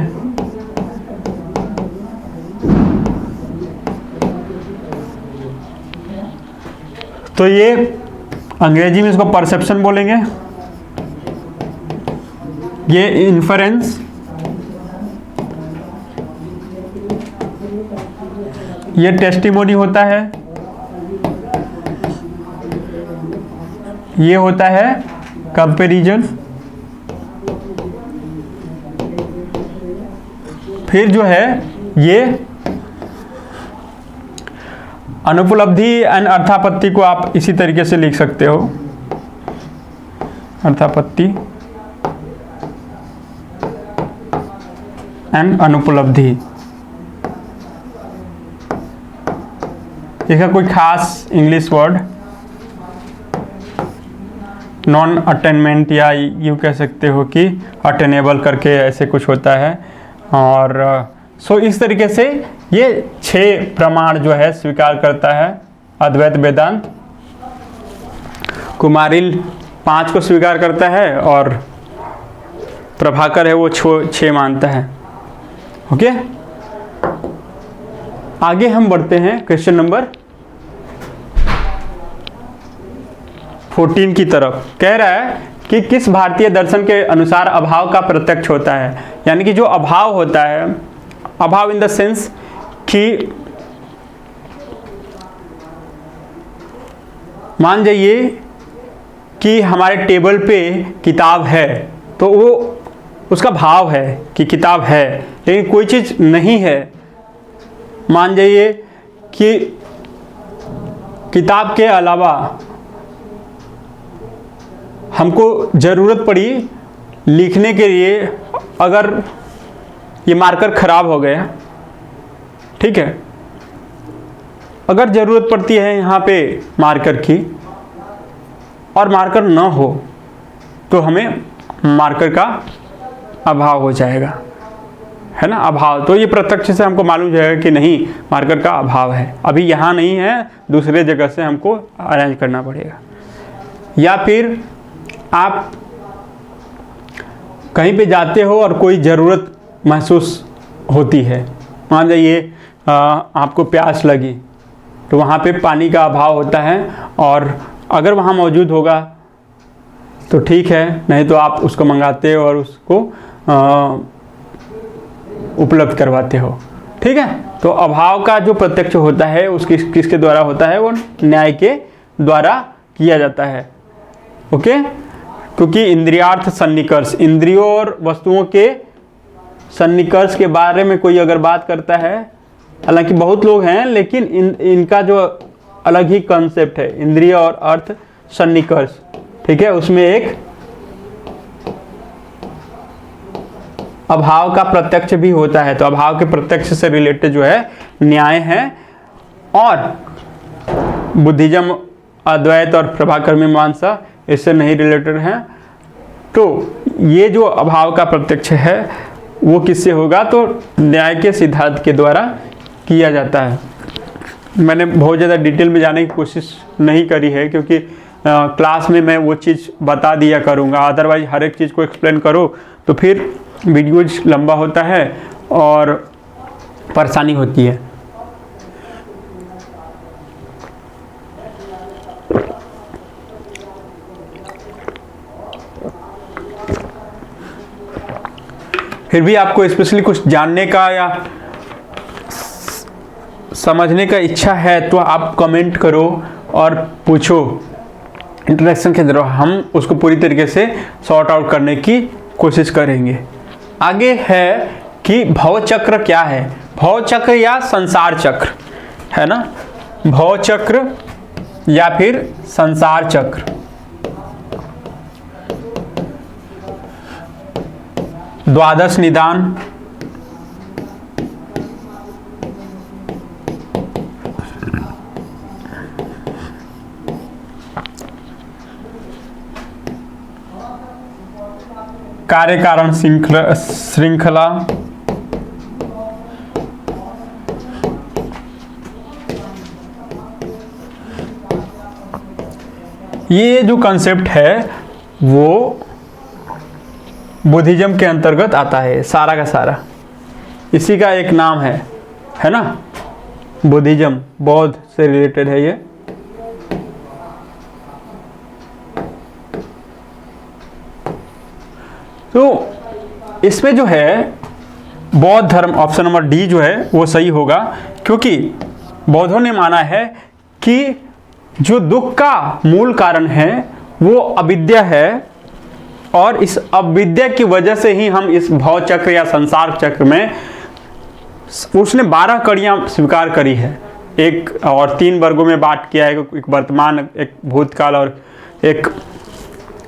तो ये अंग्रेजी में इसको परसेप्शन बोलेंगे, ये इन्फरेंस, ये टेस्टिमोनी होता है, ये होता है कंपैरिजन, फिर जो है ये अनुपलब्धि एंड अर्थापत्ति को आप इसी तरीके से लिख सकते हो, अर्थापत्ति एंड अनुपलब्धि। इसका कोई खास इंग्लिश वर्ड नॉन अटेनमेंट, या यूँ कह सकते हो कि अटेनेबल करके ऐसे कुछ होता है। और सो इस तरीके से ये 6 प्रमाण जो है स्वीकार करता है अद्वैत वेदांत। कुमारिल 5 को स्वीकार करता है और प्रभाकर है वो 6 मानता है। ओके, आगे हम बढ़ते हैं क्वेश्चन नंबर 14 की तरफ। कह रहा है कि किस भारतीय दर्शन के अनुसार अभाव का प्रत्यक्ष होता है। यानी कि जो अभाव होता है, अभाव इन द सेंस कि मान जाइए कि हमारे टेबल पे किताब है, तो वो उसका भाव है कि किताब है, लेकिन कोई चीज़ नहीं है। मान जाइए कि किताब के अलावा हमको ज़रूरत पड़ी लिखने के लिए, अगर ये मार्कर ख़राब हो गया, ठीक है, अगर ज़रूरत पड़ती है यहाँ पे मार्कर की और मार्कर ना हो तो हमें मार्कर का अभाव हो जाएगा, है ना, अभाव। तो ये प्रत्यक्ष से हमको मालूम जाएगा कि नहीं, मार्कर का अभाव है, अभी यहाँ नहीं है, दूसरे जगह से हमको अरेंज करना पड़ेगा। या फिर आप कहीं पे जाते हो और कोई ज़रूरत महसूस होती है, मान जाइए आपको प्यास लगी, तो वहाँ पे पानी का अभाव होता है, और अगर वहाँ मौजूद होगा तो ठीक है, नहीं तो आप उसको मंगाते हो और उसको उपलब्ध करवाते हो। ठीक है, तो अभाव का जो प्रत्यक्ष होता है उसकी किसके द्वारा होता है, वो न्याय के द्वारा किया जाता है। ओके, क्योंकि इंद्रियार्थ सन्निकर्ष, इंद्रियों और वस्तुओं के सन्निकर्ष के बारे में कोई अगर बात करता है, हालांकि बहुत लोग हैं, लेकिन इनका जो अलग ही कॉन्सेप्ट है, इंद्रिय और अर्थ सन्निकर्ष, ठीक है, उसमें एक अभाव का प्रत्यक्ष भी होता है। तो अभाव के प्रत्यक्ष से रिलेटेड जो है न्याय है, और बुद्धिज्म, अद्वैत और प्रभाकर मीमांसा इससे नहीं रिलेटेड है। तो ये जो अभाव का प्रत्यक्ष है वो किससे होगा, तो न्याय के सिद्धांत के द्वारा किया जाता है। मैंने बहुत ज़्यादा डिटेल में जाने की कोशिश नहीं करी है, क्योंकि क्लास में मैं वो चीज़ बता दिया करूँगा, अदरवाइज हर एक चीज़ को एक्सप्लेन करो तो फिर वीडियो लंबा होता है और परेशानी होती है। फिर भी आपको स्पेशली कुछ जानने का या समझने का इच्छा है तो आप कमेंट करो और पूछो, इंटरेक्शन के द्वारा हम उसको पूरी तरीके से सॉर्ट आउट करने की कोशिश करेंगे। आगे है कि भव चक्र क्या है। भव चक्र या संसार चक्र है ना, भव चक्र या फिर संसार चक्र। द्वादश निदान, कार्य कारण श्रृंखला, ये जो कंसेप्ट है वो बुद्धिज्म के अंतर्गत आता है, सारा का सारा इसी का एक नाम है ना, बुद्धिज्म, बौद्ध से रिलेटेड है ये। तो इसमें जो है बौद्ध धर्म, ऑप्शन नंबर डी जो है वो सही होगा, क्योंकि बौद्धों ने माना है कि जो दुख का मूल कारण है वो अविद्या है, और इस अविद्या की वजह से ही हम इस भव चक्र या संसार चक्र में, उसने 12 कड़ियां स्वीकार करी है, एक और 3 वर्गों में बांट किया है, एक वर्तमान, एक भूतकाल और एक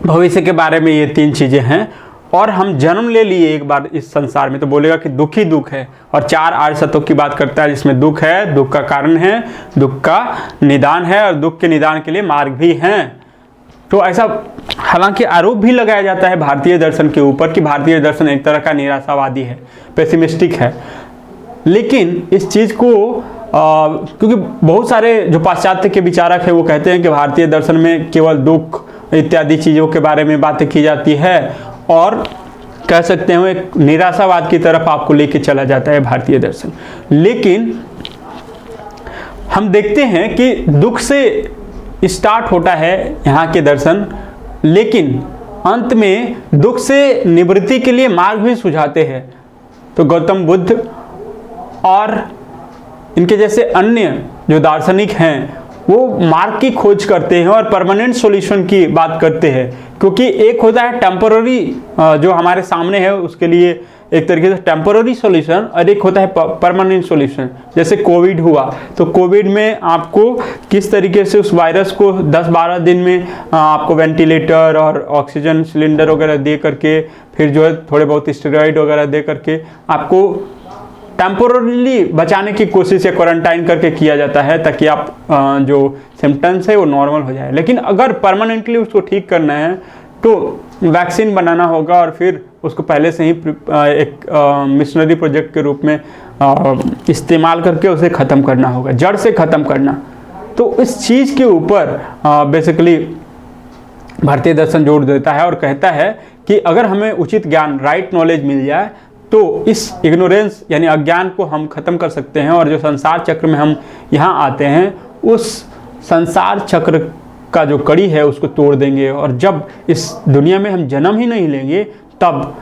भविष्य के बारे में। ये 3 चीजें हैं, और हम जन्म ले लिए एक बार इस संसार में तो बोलेगा कि दुख ही दुख है। और 4 आर्य सत्यों की बात करता है, जिसमें दुख है, दुख का कारण है, दुख का निदान है, और दुख के निदान के लिए मार्ग भी हैं। तो ऐसा हालांकि आरोप भी लगाया जाता है भारतीय दर्शन के ऊपर कि भारतीय दर्शन एक तरह का निराशावादी है, पेसिमिस्टिक है। लेकिन इस चीज़ को क्योंकि बहुत सारे जो पाश्चात्य के विचारक हैं वो कहते हैं कि भारतीय दर्शन में केवल दुख इत्यादि चीज़ों के बारे में बातें की जाती है, और कह सकते हैं एक निराशावाद की तरफ आपको लेके चला जाता है भारतीय दर्शन। लेकिन हम देखते हैं कि दुख से स्टार्ट होता है यहाँ के दर्शन, लेकिन अंत में दुख से निवृत्ति के लिए मार्ग भी सुझाते हैं। तो गौतम बुद्ध और इनके जैसे अन्य जो दार्शनिक हैं वो मार्ग की खोज करते हैं और परमानेंट सॉल्यूशन की बात करते हैं, क्योंकि एक होता है टेम्पररी जो हमारे सामने है उसके लिए एक तरीके से टेम्पररी सॉल्यूशन, और एक होता है परमानेंट सॉल्यूशन। जैसे कोविड हुआ तो कोविड में आपको किस तरीके से उस वायरस को 10-12 दिन में आपको वेंटिलेटर और ऑक्सीजन सिलेंडर वगैरह दे करके, फिर जो है थोड़े बहुत स्टेरॉइड वगैरह दे करके आपको टेम्पोरली बचाने की कोशिश या क्वारंटाइन करके किया जाता है, ताकि आप जो सिम्टम्स है वो नॉर्मल हो जाए। लेकिन अगर परमानेंटली उसको ठीक करना है तो वैक्सीन बनाना होगा, और फिर उसको पहले से ही एक मिशनरी प्रोजेक्ट के रूप में इस्तेमाल करके उसे ख़त्म करना होगा, जड़ से ख़त्म करना। तो इस चीज़ के ऊपर बेसिकली भारतीय दर्शन जोर देता है और कहता है कि अगर हमें उचित ज्ञान, राइट नॉलेज मिल जाए तो इस इग्नोरेंस यानी अज्ञान को हम खत्म कर सकते हैं, और जो संसार चक्र में हम यहाँ आते हैं उस संसार चक्र का जो कड़ी है उसको तोड़ देंगे, और जब इस दुनिया में हम जन्म ही नहीं लेंगे तब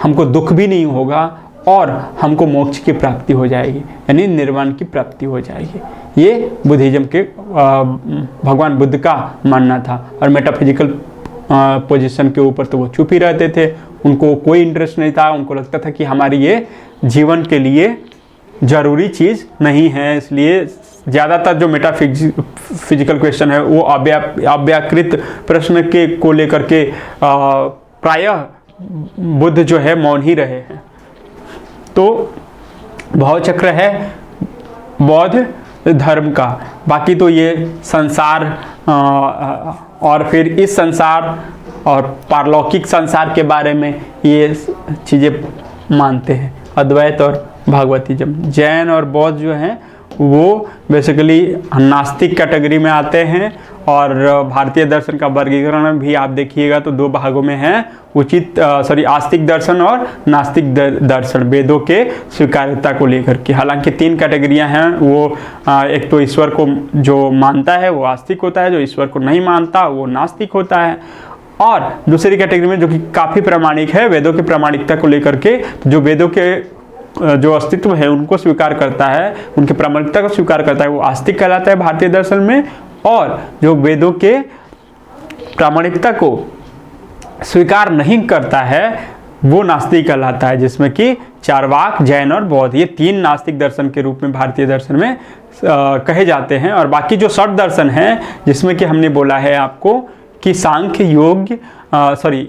हमको दुख भी नहीं होगा और हमको मोक्ष की प्राप्ति हो जाएगी, यानी निर्वाण की प्राप्ति हो जाएगी। ये बुद्धिज्म के भगवान बुद्ध का मानना था। और मेटाफिजिकल पोजीशन के ऊपर तो वो चुप ही रहते थे, उनको कोई इंटरेस्ट नहीं था। उनको लगता था कि हमारी ये जीवन के लिए ज़रूरी चीज़ नहीं है, इसलिए ज़्यादातर जो मेटाफिजिकल क्वेश्चन है वो अव्याकृत प्रश्न के को लेकर के प्रायः बुद्ध जो है मौन ही रहे हैं। तो भावचक्र है बौद्ध धर्म का। बाकी तो ये संसार और फिर इस संसार और पारलौकिक संसार के बारे में ये चीज़ें मानते हैं, अद्वैत और भागवतिज्म। जैन और बौद्ध जो हैं वो बेसिकली नास्तिक कैटेगरी में आते हैं। और भारतीय दर्शन का वर्गीकरण भी आप देखिएगा तो दो भागों में है, आस्तिक दर्शन और नास्तिक दर्शन, वेदों के स्वीकार्यता को लेकर के। हालांकि 3 कैटेगरियां हैं, वो एक तो ईश्वर को जो मानता है वो आस्तिक होता है, जो ईश्वर को नहीं मानता वो नास्तिक होता है। और दूसरी कैटेगरी में जो कि काफ़ी प्रामाणिक है, वेदों की प्रामाणिकता को लेकर के, जो वेदों के जो अस्तित्व है उनको स्वीकार करता है, उनकी प्रामाणिकता को स्वीकार करता है, वो आस्तिक कहलाता है भारतीय दर्शन में। और जो वेदों के प्रामाणिकता को स्वीकार नहीं करता है वो नास्तिक कहलाता है, जिसमें कि चारवाक, जैन और बौद्ध, ये 3 नास्तिक दर्शन के रूप में भारतीय दर्शन में कहे जाते हैं। और बाकी जो 6 दर्शन हैं, जिसमें कि हमने बोला है आपको कि सांख्य,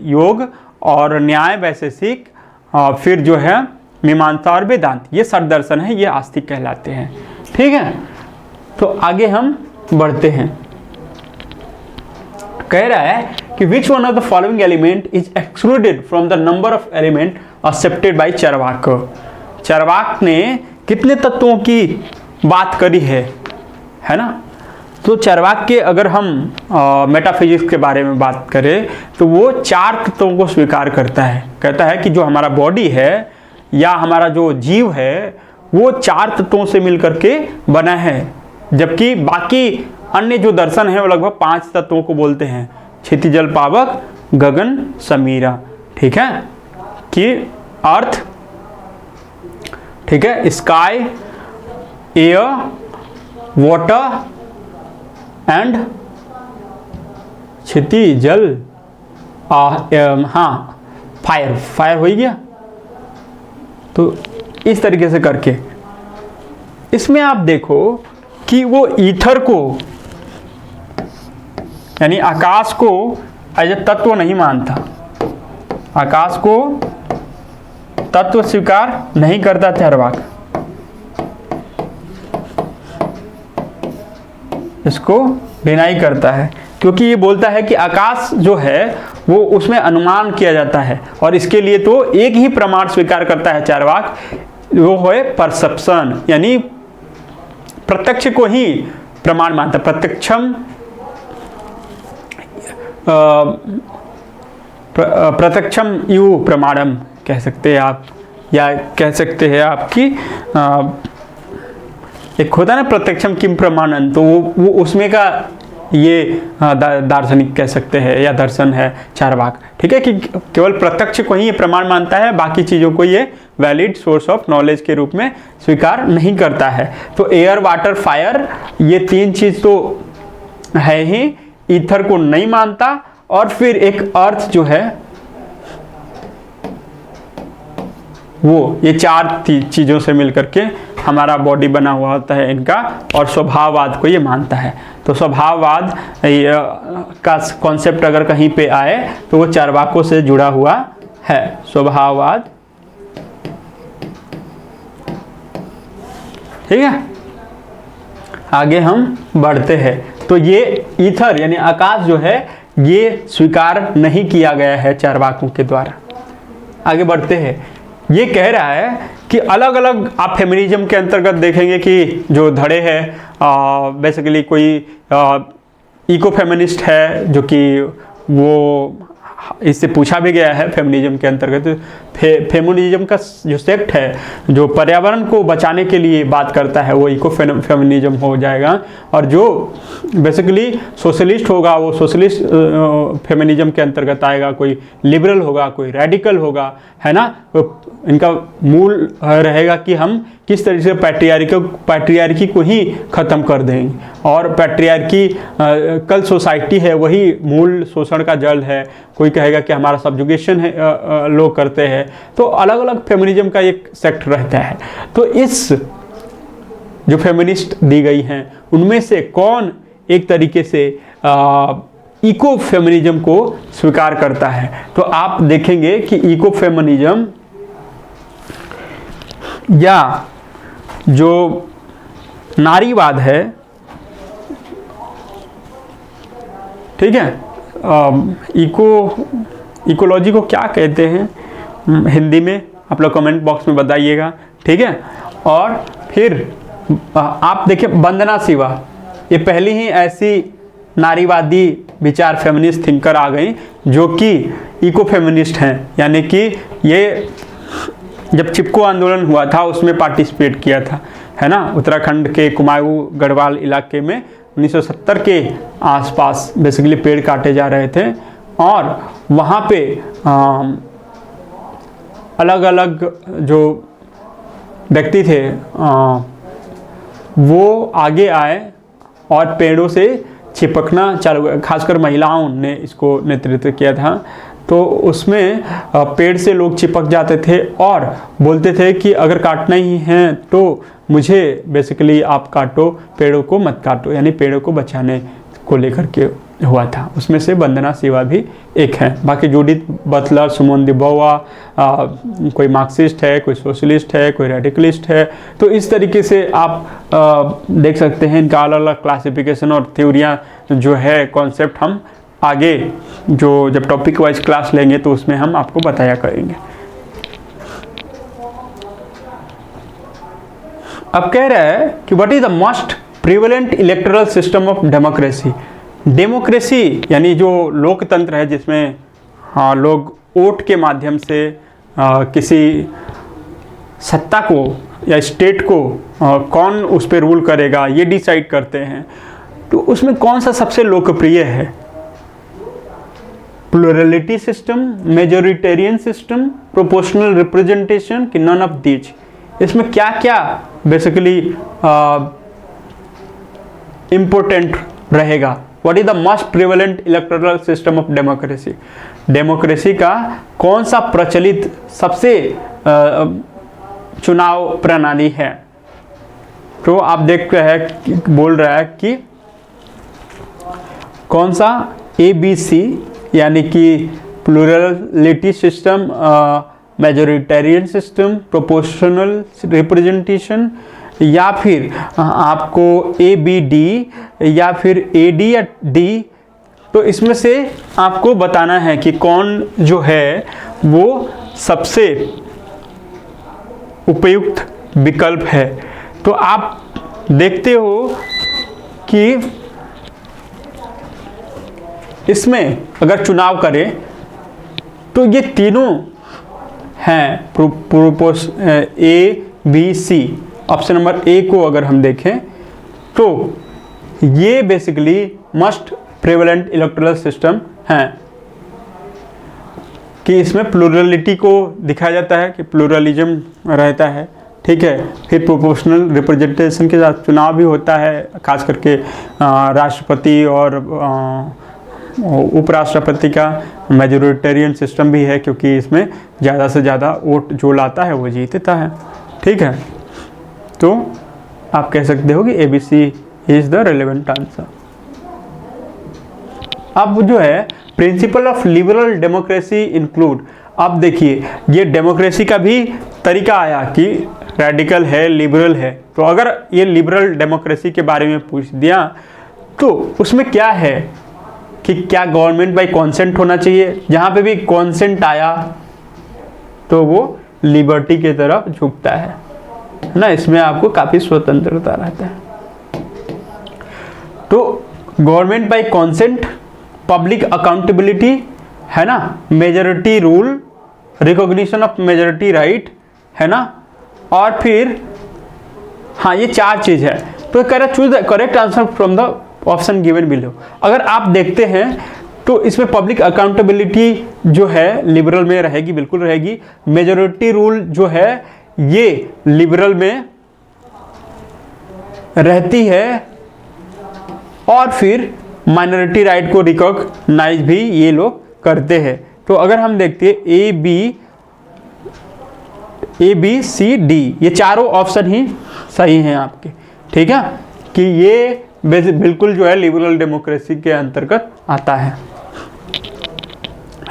योग और न्याय, वैशेषिक, फिर जो है मीमांसा और वेदांत, ये 6 दर्शन हैं, ये आस्तिक कहलाते हैं। ठीक है, तो आगे हम बढ़ते हैं। कह रहा है कि which one of the following element is excluded from the number of element accepted by Charvaka. Charvaka ने कितने तत्वों की बात करी है ना। तो चारवाक के अगर हम मेटाफिजिक्स के बारे में बात करें तो वो 4 तत्वों को स्वीकार करता है। कहता है कि जो हमारा बॉडी है या हमारा जो जीव है वो 4 तत्वों से मिलकर के बना है, जबकि बाकी अन्य जो दर्शन है वो लगभग 5 तत्वों को बोलते हैं, क्षिति, जल, पावक, गगन, समीरा। ठीक है, कि अर्थ, ठीक है, sky, air, water and Kshitiz, जल, हाँ फायर हो ही गया। तो इस तरीके से करके इसमें आप देखो कि वो ईथर को यानी आकाश को एज ए तत्व नहीं मानता, आकाश को तत्व स्वीकार नहीं करता चारवाक, इसको डिनाई करता है, क्योंकि ये बोलता है कि आकाश जो है वो उसमें अनुमान किया जाता है और इसके लिए तो एक ही प्रमाण स्वीकार करता है चारवाक, वो है परसेप्शन, यानी प्रत्यक्ष को ही प्रमाण मानता। प्रत्यक्षम यू प्रमाणम कह सकते हैं आप, या कह सकते हैं आपकी एक होता है ना प्रत्यक्षम किम प्रमाणन, तो वो उसमें का ये दार्शनिक कह सकते हैं या दर्शन है चारवाक। ठीक है, कि केवल प्रत्यक्ष को ही ये प्रमाण मानता है, बाकी चीज़ों को ये वैलिड सोर्स ऑफ नॉलेज के रूप में स्वीकार नहीं करता है। तो एयर, वाटर, फायर, ये 3 चीज़ तो है ही, ईथर को नहीं मानता। और फिर एक अर्थ जो है वो ये 4 चीज़ों से मिलकर के हमारा बॉडी बना हुआ होता है इनका, और स्वभाववाद को ये मानता है। तो स्वभाववाद का कॉन्सेप्ट अगर कहीं पे आए तो वो चारवाकों से जुड़ा हुआ है, स्वभाववाद। ठीक है, आगे हम बढ़ते हैं। तो ये ईथर यानी आकाश जो है ये स्वीकार नहीं किया गया है चारवाकों के द्वारा। आगे बढ़ते हैं। ये कह रहा है कि अलग अलग आप फेमिनिज्म के अंतर्गत देखेंगे कि जो धड़े हैं बेसिकली कोई इको फेमिनिस्ट है, जो कि वो इससे पूछा भी गया है फेमिनिज्म के अंतर्गत। फेमिनिज्म का जो सेक्ट है जो पर्यावरण को बचाने के लिए बात करता है वो इको फेमिनिज्म हो जाएगा, और जो बेसिकली सोशलिस्ट होगा वो सोशलिस्ट फेमिनिज्म के अंतर्गत आएगा। कोई लिबरल होगा, कोई रेडिकल होगा, है ना। इनका मूल रहेगा कि हम किस तरीके से पैट्रियार्की को ही ख़त्म कर देंगे, और पैट्रियार्की कल सोसाइटी है वही मूल शोषण का जड़ है। कोई कहेगा कि हमारा सब्जुगेशन है लोग करते हैं। तो अलग अलग फेमिनिज्म का एक सेक्ट रहता है। तो इस जो फेमिनिस्ट दी गई हैं उनमें से कौन एक तरीके से इको फेमिनिज्म को स्वीकार करता है। तो आप देखेंगे कि इको फेमिनिज्म या जो नारीवाद है, ठीक है, इकोलॉजी को क्या कहते हैं हिंदी में, आप लोग कमेंट बॉक्स में बताइएगा, ठीक है। और फिर आप देखिए वंदना शिवा, ये पहली ही ऐसी नारीवादी विचार फेमिनिस्ट थिंकर आ गई जो कि इको फेमिनिस्ट हैं, यानी कि ये जब चिपको आंदोलन हुआ था उसमें पार्टिसिपेट किया था, है ना, उत्तराखंड के कुमाऊं गढ़वाल इलाके में 1970 के आसपास बेसिकली पेड़ काटे जा रहे थे और वहाँ पे अलग अलग जो व्यक्ति थे वो आगे आए और पेड़ों से चिपकना चालू, खासकर महिलाओं ने इसको नेतृत्व किया था। तो उसमें पेड़ से लोग चिपक जाते थे और बोलते थे कि अगर काटना ही है तो मुझे बेसिकली आप काटो, पेड़ों को मत काटो, यानी पेड़ों को बचाने को लेकर के हुआ था। उसमें से वंदना शिवा भी एक है। बाकी जूडिथ बटलर, सिमोन द बोवेर, कोई मार्क्सिस्ट है, कोई सोशलिस्ट है, कोई रेडिकलिस्ट है। तो इस तरीके से आप देख सकते हैं इनका अलग अलग क्लासिफिकेशन और थ्योरियाँ जो है, कॉन्सेप्ट हम आगे जो जब टॉपिक वाइज क्लास लेंगे तो उसमें हम आपको बताया करेंगे। अब कह रहा है कि what is the most prevalent electoral system of democracy. Democracy यानी जो लोकतंत्र है जिसमें लोग वोट के माध्यम से किसी सत्ता को या स्टेट को कौन उस पर रूल करेगा ये डिसाइड करते हैं। तो उसमें कौन सा सबसे लोकप्रिय है? Plurality system, majoritarian system, proportional representation कि नन ऑफ दीज। इसमें क्या क्या बेसिकली इम्पोर्टेंट रहेगा? What is the most prevalent electoral system of democracy. Democracy का कौन सा प्रचलित सबसे चुनाव प्रणाली है? तो आप देख रहे हैं बोल रहा है कि कौन सा ABC यानी कि plurality system, majoritarian system, proportional representation, या फिर आपको ABD या फिर AD या D। तो इसमें से आपको बताना है कि कौन जो है वो सबसे उपयुक्त विकल्प है। तो आप देखते हो कि इसमें अगर चुनाव करें तो ये तीनों हैं ABC। ऑप्शन नंबर A को अगर हम देखें तो ये basically most prevalent electoral system हैं कि इसमें प्लुरलिटी को दिखाया जाता है कि प्लुरलिज्म रहता है, ठीक है। फिर प्रोपोर्शनल रिप्रेजेंटेशन के साथ चुनाव भी होता है, खास करके राष्ट्रपति और उपराष्ट्रपति का। मेजोरिटेरियन सिस्टम भी है क्योंकि इसमें ज़्यादा से ज़्यादा वोट जो लाता है वो जीतता है, ठीक है। तो आप कह सकते हो कि ABC is the relevant answer. अब जो है principle of liberal democracy include. अब देखिए ये डेमोक्रेसी का भी तरीका आया कि रेडिकल है, लिबरल है। तो अगर ये लिबरल डेमोक्रेसी के बारे में पूछ दिया तो उसमें क्या है कि क्या गवर्नमेंट बाय कॉन्सेंट होना चाहिए। जहाँ पे भी कॉन्सेंट आया तो वो लिबर्टी की तरफ झुकता है ना, इसमें आपको काफ़ी स्वतंत्रता रहता है। तो government by consent, public accountability, है ना, majority rule, recognition of majority right, है ना, और फिर हाँ ये 4 चीज़ है। तो कह रहा choose the correct answer from the option given below. अगर आप देखते हैं तो इसमें पब्लिक अकाउंटेबिलिटी जो है लिबरल में रहेगी, बिल्कुल रहेगी। मेजॉरिटी रूल जो है ये लिबरल में रहती है, और फिर माइनॉरिटी राइट को रिकॉग्नाइज भी ये लोग करते हैं। तो अगर हम देखते हैं A B C D, ये चारों ऑप्शन ही सही हैं आपके, ठीक है, कि ये बिल्कुल जो है लिबरल डेमोक्रेसी के अंतर्गत आता है।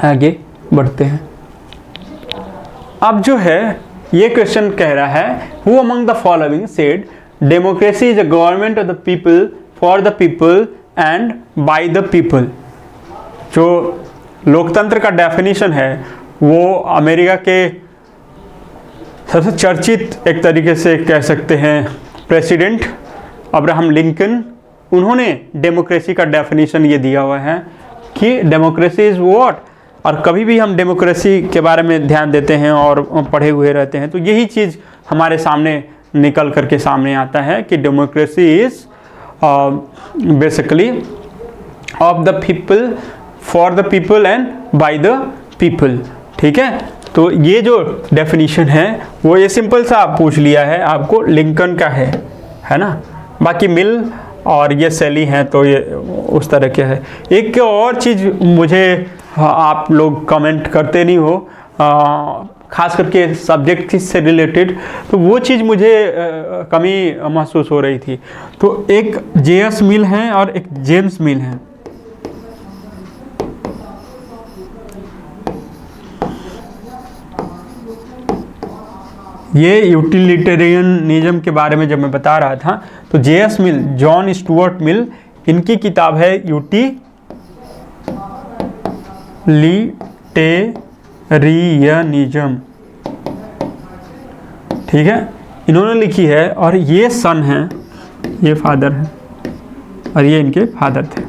आगे बढ़ते हैं। अब जो है ये क्वेश्चन कह रहा है, who among the following said democracy is a government of the people for the people and by the people. जो लोकतंत्र का डेफिनेशन है वो अमेरिका के सबसे चर्चित एक तरीके से कह सकते हैं प्रेसिडेंट अब्राहम लिंकन, उन्होंने डेमोक्रेसी का डेफिनेशन ये दिया हुआ है कि डेमोक्रेसी इज़ व्हाट। और कभी भी हम डेमोक्रेसी के बारे में ध्यान देते हैं और पढ़े हुए रहते हैं तो यही चीज़ हमारे सामने निकल करके सामने आता है कि democracy is basically of the people for the people and by the people. ठीक है, तो ये जो डेफिनेशन है वो ये सिंपल सा पूछ लिया है आपको, लिंकन का है ना। बाकी मिल और ये सैली हैं तो ये उस तरह के है। एक और चीज़ मुझे आप लोग कमेंट करते नहीं हो, ख़ास करके सब्जेक्ट से रिलेटेड, तो वो चीज़ मुझे कमी महसूस हो रही थी। तो एक जेएस मिल है और एक जेम्स मिल है। ये यूटिलिटेरियनिज्म के बारे में जब मैं बता रहा था तो जेएस मिल, जॉन स्टुअर्ट मिल, इनकी किताब है यूटिलिटेरियनिज्म। ठीक है, इन्होंने लिखी है और ये सन है, ये फादर है और ये इनके फादर थे।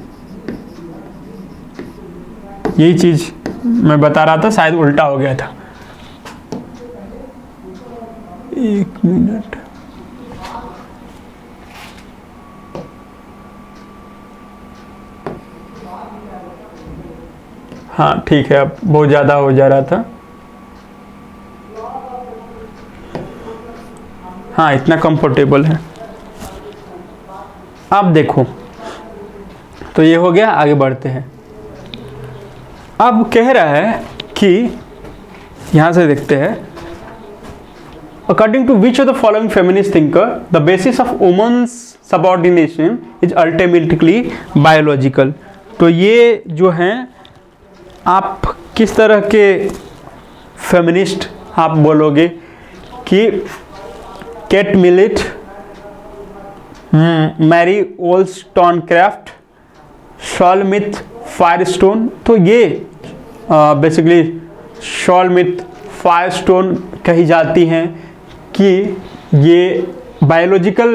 यही चीज़ मैं बता रहा था, शायद उल्टा हो गया था। एक मिनट, हाँ ठीक है, अब बहुत ज़्यादा हो जा रहा था। हाँ इतना कंफर्टेबल है। अब देखो, तो ये हो गया, आगे बढ़ते हैं। अब कह रहा है कि यहाँ से देखते हैं, according to which of the following feminist thinker the basis of women's subordination is ultimately biological। तो ये जो हैं, आप किस तरह के फेमिनिस्ट आप बोलोगे कि केट मिलिट, मैरी वोllstonecraft, शॉलमिथ फायरस्टोन। तो ये बेसिकली शॉलमिथ फायरस्टोन कही जाती हैं कि ये बायोलॉजिकल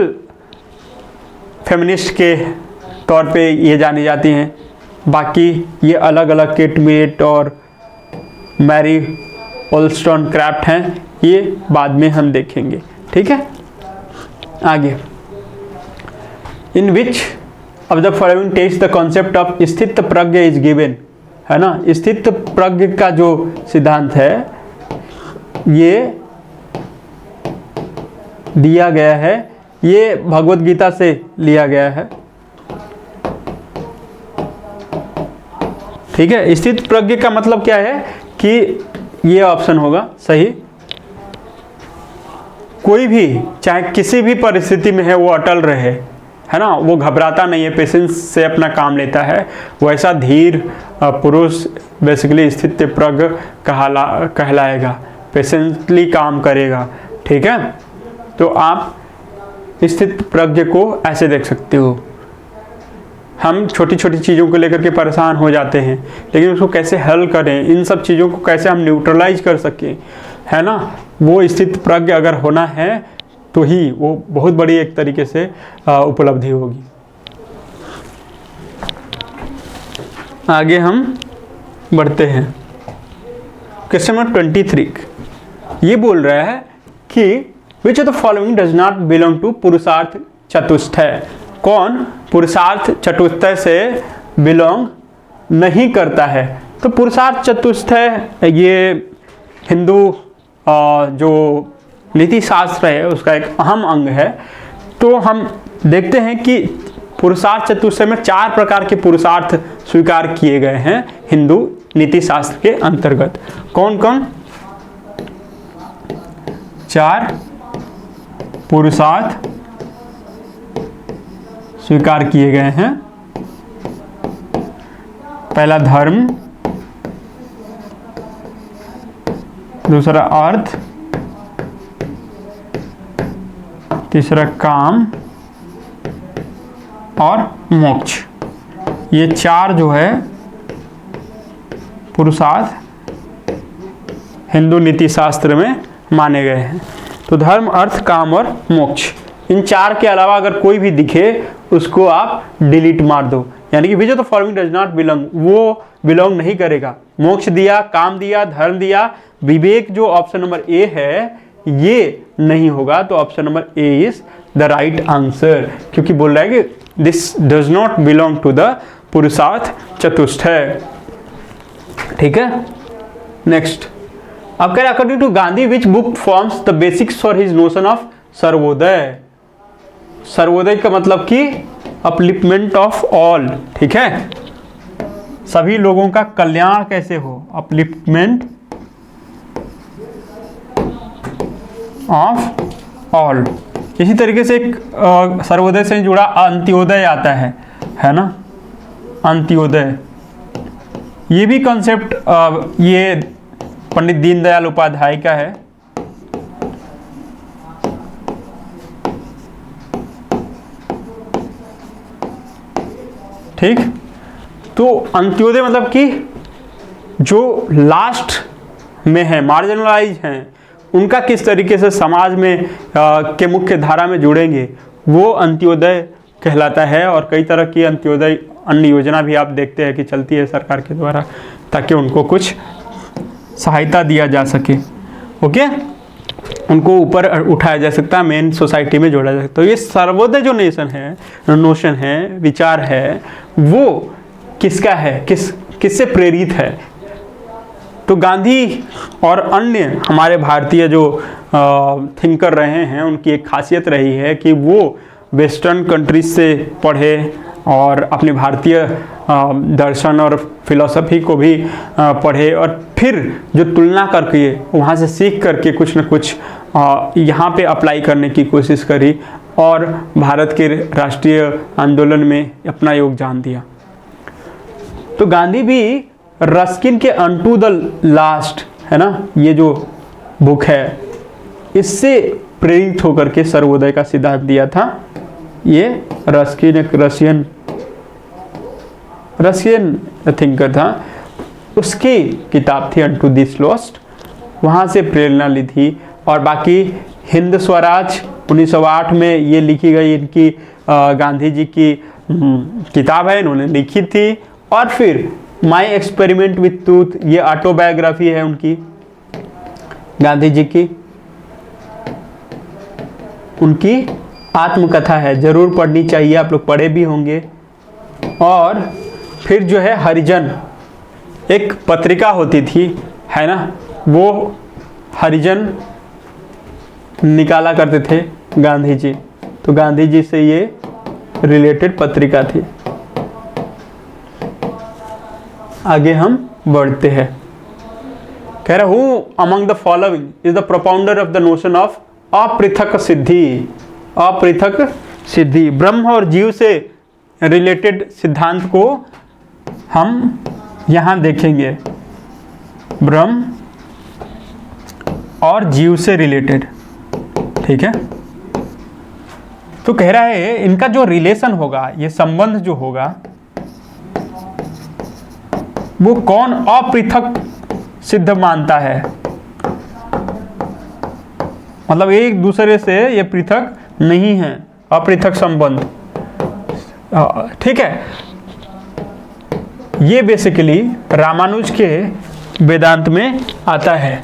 फेमिनिस्ट के तौर पे ये जानी जाती हैं। बाकी ये अलग अलग केट मिलिट और मैरी वोllstonecraft हैं, ये बाद में हम देखेंगे। ठीक है, आगे। In which of the following text the concept of sthita prajna is given, है ना। स्थित प्रज्ञ का जो सिद्धांत है ये दिया गया है, ये भगवत गीता से लिया गया है। ठीक है, स्थित प्रज्ञ का मतलब क्या है कि ये ऑप्शन होगा सही। कोई भी चाहे किसी भी परिस्थिति में है वो अटल रहे, है ना, वो घबराता नहीं है, पेशेंस से अपना काम लेता है, वैसा धीर पुरुष बेसिकली स्थित प्रज्ञ कहलाएगा, पेशेंटली काम करेगा। ठीक है, तो आप स्थित प्रज्ञ को ऐसे देख सकते हो। हम छोटी छोटी चीज़ों को लेकर के परेशान हो जाते हैं, लेकिन उसको कैसे हल करें, इन सब चीज़ों को कैसे हम न्यूट्रलाइज कर सकें, है ना, वो स्थित प्रज्ञ अगर होना है तो ही वो बहुत बड़ी एक तरीके से उपलब्धि होगी। आगे हम बढ़ते हैं। क्वेश्चन नंबर 23 ये बोल रहा है कि which of the following does not belong to पुरुषार्थ चतुष्टय। कौन पुरुषार्थ चतुष्टय से बिलोंग नहीं करता है। तो पुरुषार्थ चतुष्टय ये हिंदू जो नीति शास्त्र है उसका एक अहम अंग है। तो हम देखते हैं कि पुरुषार्थ चतुष्टय में 4 प्रकार के पुरुषार्थ स्वीकार किए गए हैं हिंदू नीति शास्त्र के अंतर्गत। कौन कौन? 4 पुरुषार्थ स्वीकार किए गए हैं। पहला धर्म, दूसरा अर्थ, तीसरा काम और मोक्ष। ये चार जो है पुरुषार्थ हिंदू नीति शास्त्र में माने गए हैं। तो धर्म, अर्थ, काम और मोक्ष, इन चार के अलावा अगर कोई भी दिखे उसको आप डिलीट मार दो। यानी कि which of the following does not belong, वो बिलोंग नहीं करेगा। मोक्ष दिया, काम दिया, धर्म दिया, विवेक जो ऑप्शन नंबर ए है ये नहीं होगा। तो option number A is the right answer, क्योंकि बोल रहा है कि this does not belong to the पुरुषार्थ चतुष्टय। ठीक है, नेक्स्ट अब कह रहे according to Gandhi which book forms the basics for his notion of Sarvodaya. सर्वोदय का मतलब कि अपलिफ्टमेंट ऑफ ऑल। ठीक है, सभी लोगों का कल्याण कैसे हो, अपलिफ्टमेंट ऑफ ऑल। इसी तरीके से एक सर्वोदय से जुड़ा अंत्योदय आता है ना, अंत्योदय। ये भी कॉन्सेप्ट ये पंडित दीनदयाल उपाध्याय का है। ठीक, तो अंत्योदय मतलब कि जो लास्ट में है, मार्जिनलाइज हैं, उनका किस तरीके से समाज में के मुख्य धारा में जुड़ेंगे, वो अंत्योदय कहलाता है। और कई तरह की अंत्योदय अन्य योजना भी आप देखते हैं कि चलती है सरकार के द्वारा, ताकि उनको कुछ सहायता दिया जा सके। ओके, उनको ऊपर उठाया जा सकता है, मेन सोसाइटी में जोड़ा जा सकता है। तो ये सर्वोदय जो नोशन है, विचार है, वो किसका है, किससे प्रेरित है? तो गांधी और अन्य हमारे भारतीय जो थिंकर रहे हैं, उनकी एक खासियत रही है कि वो वेस्टर्न कंट्रीज से पढ़े और अपने भारतीय दर्शन और फिलॉसफी को भी पढ़े, और फिर जो तुलना करके वहाँ से सीख करके कुछ न कुछ यहाँ पे अप्लाई करने की कोशिश करी और भारत के राष्ट्रीय आंदोलन में अपना योगदान दिया। तो गांधी भी रस्किन के अनटू द लास्ट, है ना, ये जो बुक है, इससे प्रेरित होकर के सर्वोदय का सिद्धांत दिया था। ये रस्किन एक रशियन थिंकर था, उसकी किताब थी अनटू दिस लॉस्ट, वहाँ से प्रेरणा ली थी। और बाकी हिंद स्वराज 1908 में ये लिखी गई इनकी गांधी जी की किताब है, इन्होंने लिखी थी। और फिर माई एक्सपेरिमेंट विथ ट्रूथ, ये ऑटोबायोग्राफी है उनकी, गांधी जी की, उनकी आत्मकथा है, जरूर पढ़नी चाहिए, आप लोग पढ़े भी होंगे। और फिर जो है हरिजन, एक पत्रिका होती थी, है ना, वो हरिजन निकाला करते थे गांधी जी। तो गांधी जी से ये रिलेटेड पत्रिका थी। आगे हम बढ़ते हैं। कह रहा हूँ among the following is the propounder of the notion of aprithak siddhi. अपृथक सिद्धि, ब्रह्म और जीव से रिलेटेड सिद्धांत को हम यहाँ देखेंगे, ब्रह्म और जीव से रिलेटेड। ठीक है, तो कह रहा है इनका जो रिलेशन होगा, ये संबंध जो होगा, वो कौन अपृथक सिद्ध मानता है, मतलब एक दूसरे से ये पृथक नहीं है, अपृथक संबंध। ठीक है, ये बेसिकली रामानुज के वेदांत में आता है,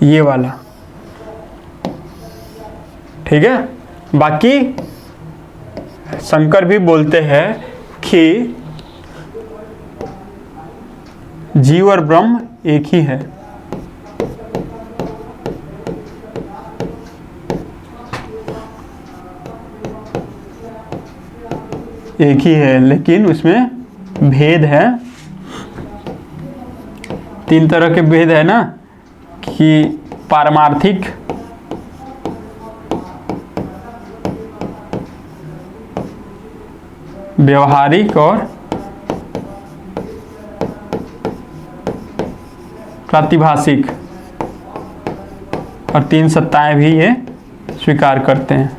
ये वाला। ठीक है, बाकी शंकर भी बोलते हैं कि जीव और ब्रह्म एक ही है। एक ही है, लेकिन उसमें भेद है, तीन तरह के भेद है ना, कि पारमार्थिक, व्यवहारिक और प्रातिभाषिक, और 3 सत्ताएं भी ये स्वीकार करते हैं।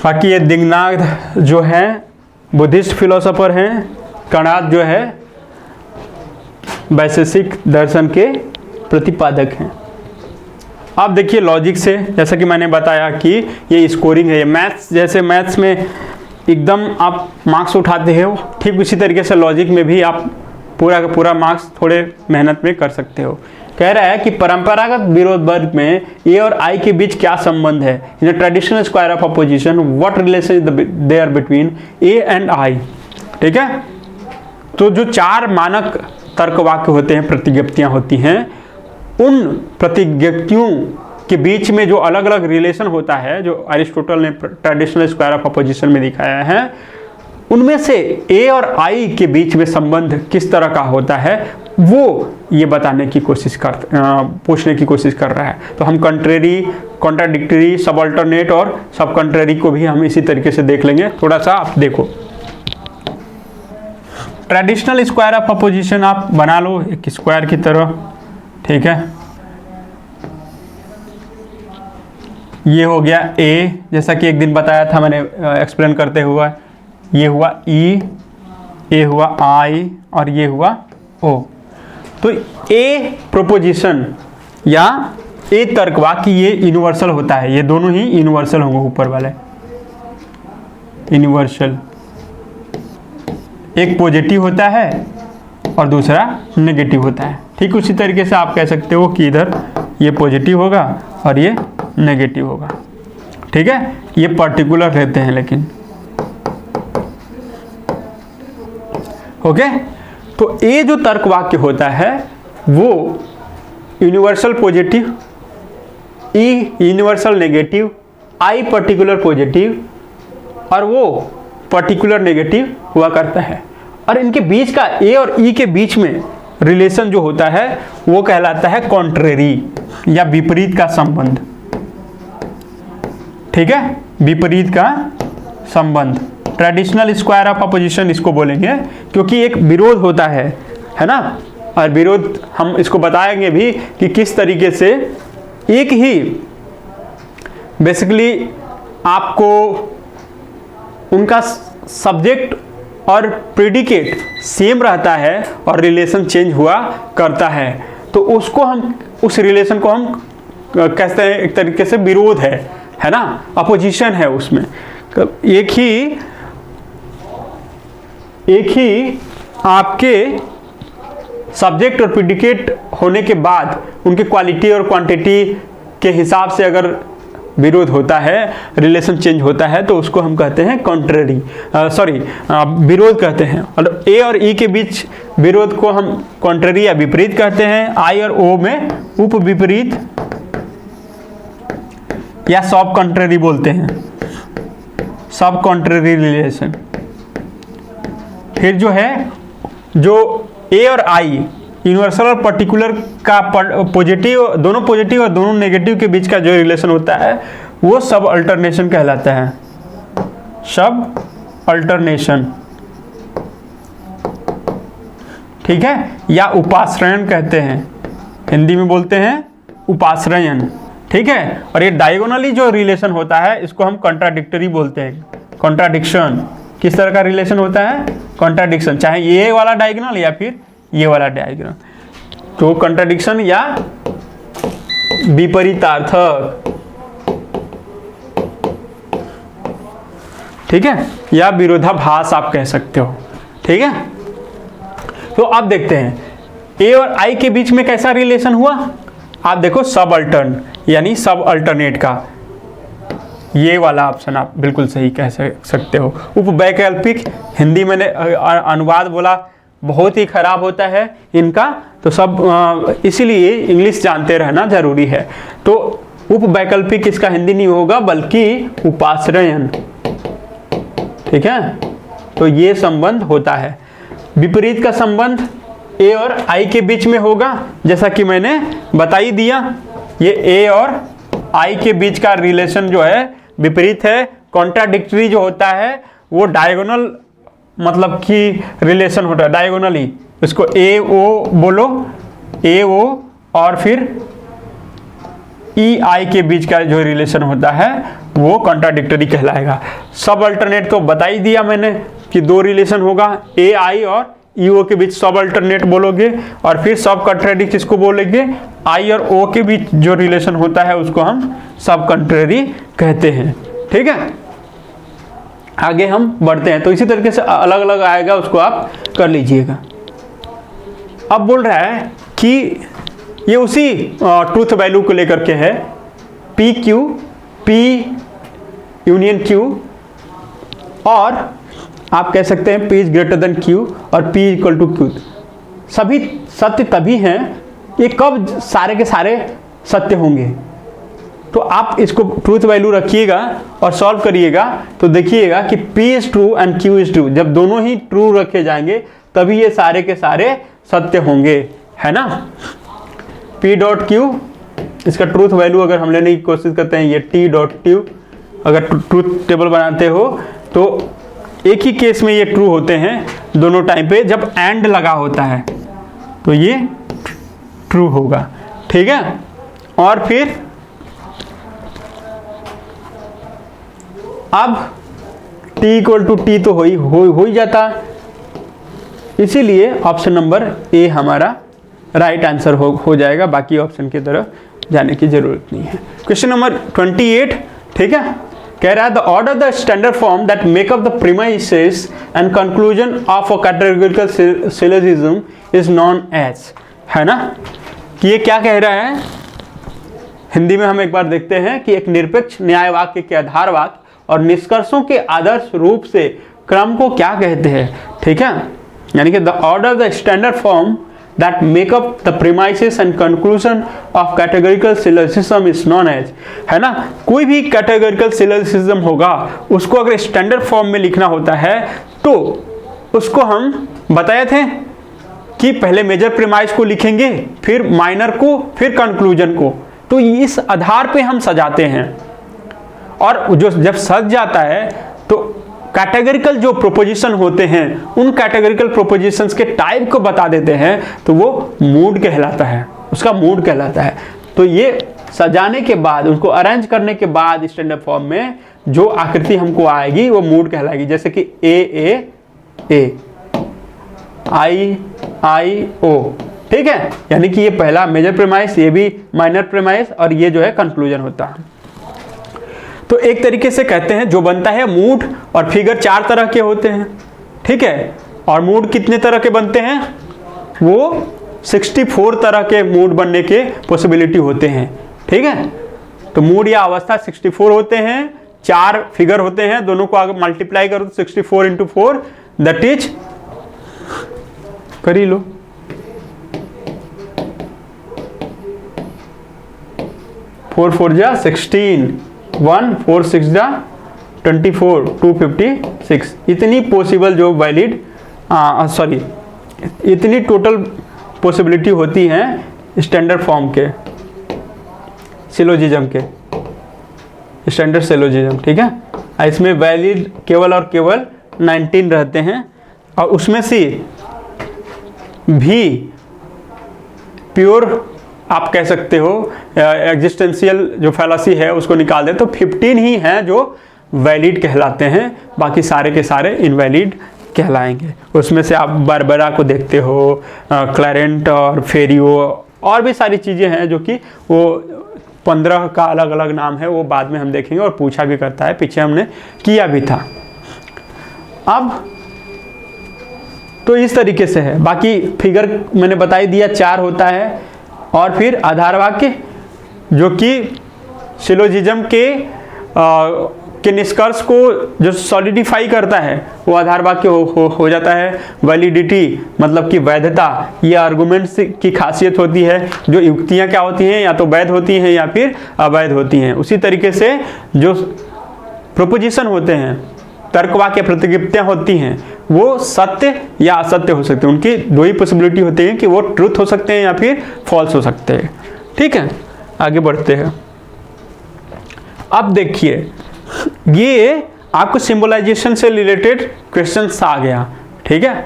बाकी ये दिग्नाथ जो है बुद्धिस्ट फिलोसोफर हैं, कणाद जो है वैशेषिक दर्शन के प्रतिपादक हैं। आप देखिए लॉजिक से, जैसा कि मैंने बताया कि ये स्कोरिंग है, ये मैथ्स, जैसे मैथ्स में एकदम आप मार्क्स उठाते हो, ठीक उसी तरीके से लॉजिक में भी आप पूरा का पूरा मार्क्स थोड़े मेहनत में कर सकते हो। कह रहा है कि परंपरागत विरोध वर्ग में ए और आई के बीच क्या संबंध है। In traditional square of opposition what relation is there between A and I. ठीक है, तो जो 4 मानक तर्क वाक्य होते हैं, प्रतिज्ञप्तियां होती हैं, उन प्रतिज्ञप्तियों के बीच में जो अलग अलग रिलेशन होता है, जो अरिस्टोटल ने ट्रेडिशनल स्क्वायर ऑफ अपोजिशन में दिखाया है, उनमें से ए और आई के बीच में संबंध किस तरह का होता है वो ये बताने की कोशिश पूछने की कोशिश कर रहा है। तो हम कंट्रेरी, कॉन्ट्राडिक्टरी, सबअल्टरनेट और सब कंट्रेरी को भी हम इसी तरीके से देख लेंगे। थोड़ा सा आप देखो, ट्रेडिशनल स्क्वायर ऑफ अपोजिशन आप बना लो एक स्क्वायर की तरह। ठीक है, ये हो गया ए, जैसा कि एक दिन बताया था मैंने एक्सप्लेन करते हुआ, ये हुआ ई, ए हुआ आई और ये हुआ ओ। तो ए प्रोपोजिशन या ए तर्कवाक्य ये यूनिवर्सल होता है, ये दोनों ही यूनिवर्सल होंगे ऊपर वाले, यूनिवर्सल। एक पॉजिटिव होता है और दूसरा नेगेटिव होता है। ठीक उसी तरीके से आप कह सकते हो कि इधर ये पॉजिटिव होगा और ये नेगेटिव होगा। ठीक है, ये पर्टिकुलर रहते हैं लेकिन। ओके, तो ये जो तर्क वाक्य होता है वो यूनिवर्सल पॉजिटिव, ई यूनिवर्सल नेगेटिव, आई पर्टिकुलर पॉजिटिव और वो पर्टिकुलर नेगेटिव हुआ करता है। और इनके बीच का ए और ई के बीच में रिलेशन जो होता है वो कहलाता है कॉन्ट्रेरी या विपरीत का संबंध। ठीक है, विपरीत का संबंध, ट्रेडिशनल स्क्वायर ऑफ अपोजिशन इसको बोलेंगे, क्योंकि एक विरोध होता है ना। और विरोध हम इसको बताएंगे भी कि किस तरीके से एक ही बेसिकली आपको उनका सब्जेक्ट और प्रेडिकेट सेम रहता है और रिलेशन चेंज हुआ करता है, तो उसको हम, उस रिलेशन को हम कहते हैं एक तरीके से विरोध है ना, अपोजिशन है उसमें। एक ही आपके सब्जेक्ट और प्रेडिकेट होने के बाद उनके क्वालिटी और क्वांटिटी के हिसाब से अगर विरोध होता है, रिलेशन चेंज होता है, तो उसको हम कहते हैं कॉन्ट्रेरी, विरोध कहते हैं। और ए और ई के बीच विरोध को हम कॉन्ट्रेरी या विपरीत कहते हैं। आई और ओ में उप विपरीत या सब कॉन्ट्रेरी बोलते हैं, सब कॉन्ट्रेरी रिलेशन। फिर जो है, जो ए और आई यूनिवर्सल और पर्टिकुलर का पॉजिटिव, दोनों पॉजिटिव और दोनों नेगेटिव के बीच का जो रिलेशन होता है वो सब अल्टरनेशन कहलाता है, सब अल्टरनेशन। ठीक है, या उपाश्रयन कहते हैं, हिंदी में बोलते हैं उपाश्रयन। ठीक है, और ये डायगोनली जो रिलेशन होता है इसको हम कॉन्ट्राडिक्टरी बोलते हैं, कॉन्ट्राडिक्शन। किस तरह का रिलेशन होता है? कॉन्ट्राडिक्शन, चाहे ये वाला डायगोनल या फिर ये वाला डायगोनल, तो कॉन्ट्राडिक्शन या विपरीतार्थक। ठीक है, या विरोधाभास आप कह सकते हो। ठीक है, तो अब देखते हैं ए और आई के बीच में कैसा रिलेशन हुआ। आप देखो सब अल्टर्न यानी सब अल्टरनेट का, ये वाला ऑप्शन आप बिल्कुल सही कह सकते हो। उपवैकल्पिक, हिंदी में अनुवाद बोला बहुत ही खराब होता है इनका, तो सब इसीलिए इंग्लिश जानते रहना जरूरी है। तो उपवैकल्पिक इसका हिंदी नहीं होगा बल्कि उपाश्रयन। ठीक है, तो ये संबंध होता है। विपरीत का संबंध ए और आई के बीच में होगा, जैसा कि मैंने बता ही दिया। ये ए और आई के बीच का रिलेशन जो है विपरीत है, कॉन्ट्राडिक्टरी जो होता है वो डायगोनल मतलब कि रिलेशन होता है, डायगोनली। इसको ए ओ बोलो, ए ओ और फिर ई आई के बीच का जो रिलेशन होता है वो कॉन्ट्राडिक्टरी कहलाएगा। सब अल्टरनेट तो बता ही दिया मैंने कि दो रिलेशन होगा, ए आई और ई ओ के बीच सब अल्टरनेट बोलोगे, और फिर सब कॉन्ट्राडिक्ट इसको बोलेंगे, आई और ओ के बीच जो रिलेशन होता है उसको हम सब कॉन्ट्ररी कहते हैं। ठीक है, आगे हम बढ़ते हैं। तो इसी तरीके से अलग अलग आएगा, उसको आप कर लीजिएगा। अब बोल रहा है कि ये उसी ट्रूथ वैल्यू को लेकर के है, P Q, P union Q, और आप कह सकते हैं P is greater than Q और P इक्वल टू Q। सभी सत्य तभी हैं, ये कब सारे के सारे सत्य होंगे। तो आप इसको ट्रूथ वैल्यू रखिएगा और सॉल्व करिएगा तो देखिएगा कि P is true and Q is true. जब दोनों ही ट्रू रखे जाएंगे तभी ये सारे के सारे सत्य होंगे, है ना। P डॉट Q, इसका ट्रूथ वैल्यू अगर हम लेने की कोशिश करते हैं, ये T डॉट Q, अगर ट्रूथ टेबल बनाते हो तो एक ही केस में ये ट्रू होते हैं दोनों टाइम पे, जब एंड लगा होता है तो ये ट्रू होगा। ठीक है, और फिर अब T इक्वल टू T तो हो ही जाता, इसीलिए ऑप्शन नंबर ए हमारा राइट आंसर हो जाएगा, बाकी ऑप्शन की तरफ जाने की जरूरत नहीं है। क्वेश्चन नंबर 28, ठीक है, कह रहा है the order the standard form that make up the premises and conclusion of a categorical syllogism is known as, है ना। कि ये क्या कह रहा है, हिंदी में हम एक बार देखते हैं कि एक निरपेक्ष न्याय वाक्य के आधार वाक्य और निष्कर्षों के आदर्श रूप से क्रम को क्या कहते हैं। ठीक है, यानी कि the order the standard form that make up the premises and conclusion of categorical syllogism is known as, है ना। कोई भी categorical syllogism होगा उसको अगर स्टैंडर्ड फॉर्म में लिखना होता है तो उसको हम बताए थे कि पहले मेजर प्रीमाइस को लिखेंगे, फिर माइनर को, फिर कंक्लूजन को। तो इस आधार पे हम सजाते हैं, और जो जब सज जाता है तो कैटेगरिकल जो प्रोपोजिशन होते हैं उन कैटेगरिकल प्रोपोजिशंस के टाइप को बता देते हैं, तो वो मूड कहलाता है, उसका मूड कहलाता है। तो ये सजाने के बाद, उसको अरेंज करने के बाद स्टैंडर्ड फॉर्म में जो आकृति हमको आएगी वो मूड कहलाएगी। जैसे कि ए आई आई ओ, ठीक है, यानी कि ये पहला मेजर प्रीमाइस, ये भी माइनर प्रीमाइस, और ये जो है कंक्लूजन होता है। तो एक तरीके से कहते हैं जो बनता है मूड, और फिगर 4 तरह के होते हैं, ठीक है, और मूड कितने तरह के बनते हैं, वो 64 तरह के मूड बनने के पॉसिबिलिटी होते हैं। ठीक है, तो मूड या अवस्था 64 होते हैं, 4 फिगर होते हैं, दोनों को अगर मल्टीप्लाई करो तो 64 इंटू 4 दैट इज, कर ही लो, 4 4 जा 16, 1 4 6 जा 24, 256, इतनी पॉसिबल जो वैलिड सॉरी इतनी टोटल पॉसिबिलिटी होती हैं स्टैंडर्ड फॉर्म के सिलोजिज्म के, स्टैंडर्ड सिलोजिज्म। ठीक है, इसमें वैलिड केवल और केवल 19 रहते हैं, और उसमें से भी प्योर आप कह सकते हो एग्जिस्टेंशियल जो फैलासी है उसको निकाल दें तो 15 ही हैं जो वैलिड कहलाते हैं, बाकी सारे के सारे इनवैलिड कहलाएंगे। उसमें से आप बारबरा को देखते हो, क्लैरेंट और फेरियो, और भी सारी चीज़ें हैं जो कि वो 15 का अलग अलग नाम है, वो बाद में हम देखेंगे, और पूछा भी करता है, पीछे हमने किया भी था। अब तो इस तरीके से है, बाकी फिगर मैंने बता ही दिया 4 होता है, और फिर आधार वाक्य जो कि सिलोजिज्म के निष्कर्ष को जो सॉलिडिफाई करता है वो आधार वाक्य हो जाता है। वैलिडिटी मतलब कि वैधता, ये आर्गुमेंट्स की खासियत होती है, जो युक्तियां क्या होती हैं, या तो वैध होती हैं या फिर अवैध होती हैं। उसी तरीके से जो प्रोपोजिशन होते हैं, तर्कवाक्य प्रतिज्ञप्तियां होती हैं, वो सत्य या असत्य हो सकते हैं। उनकी 2 ही पॉसिबिलिटी होती है कि वो ट्रुथ हो सकते हैं या फिर फॉल्स हो सकते हैं। ठीक है, आगे बढ़ते हैं। अब देखिए ये आपको सिंबलाइजेशन से रिलेटेड क्वेश्चंस आ गया, ठीक है।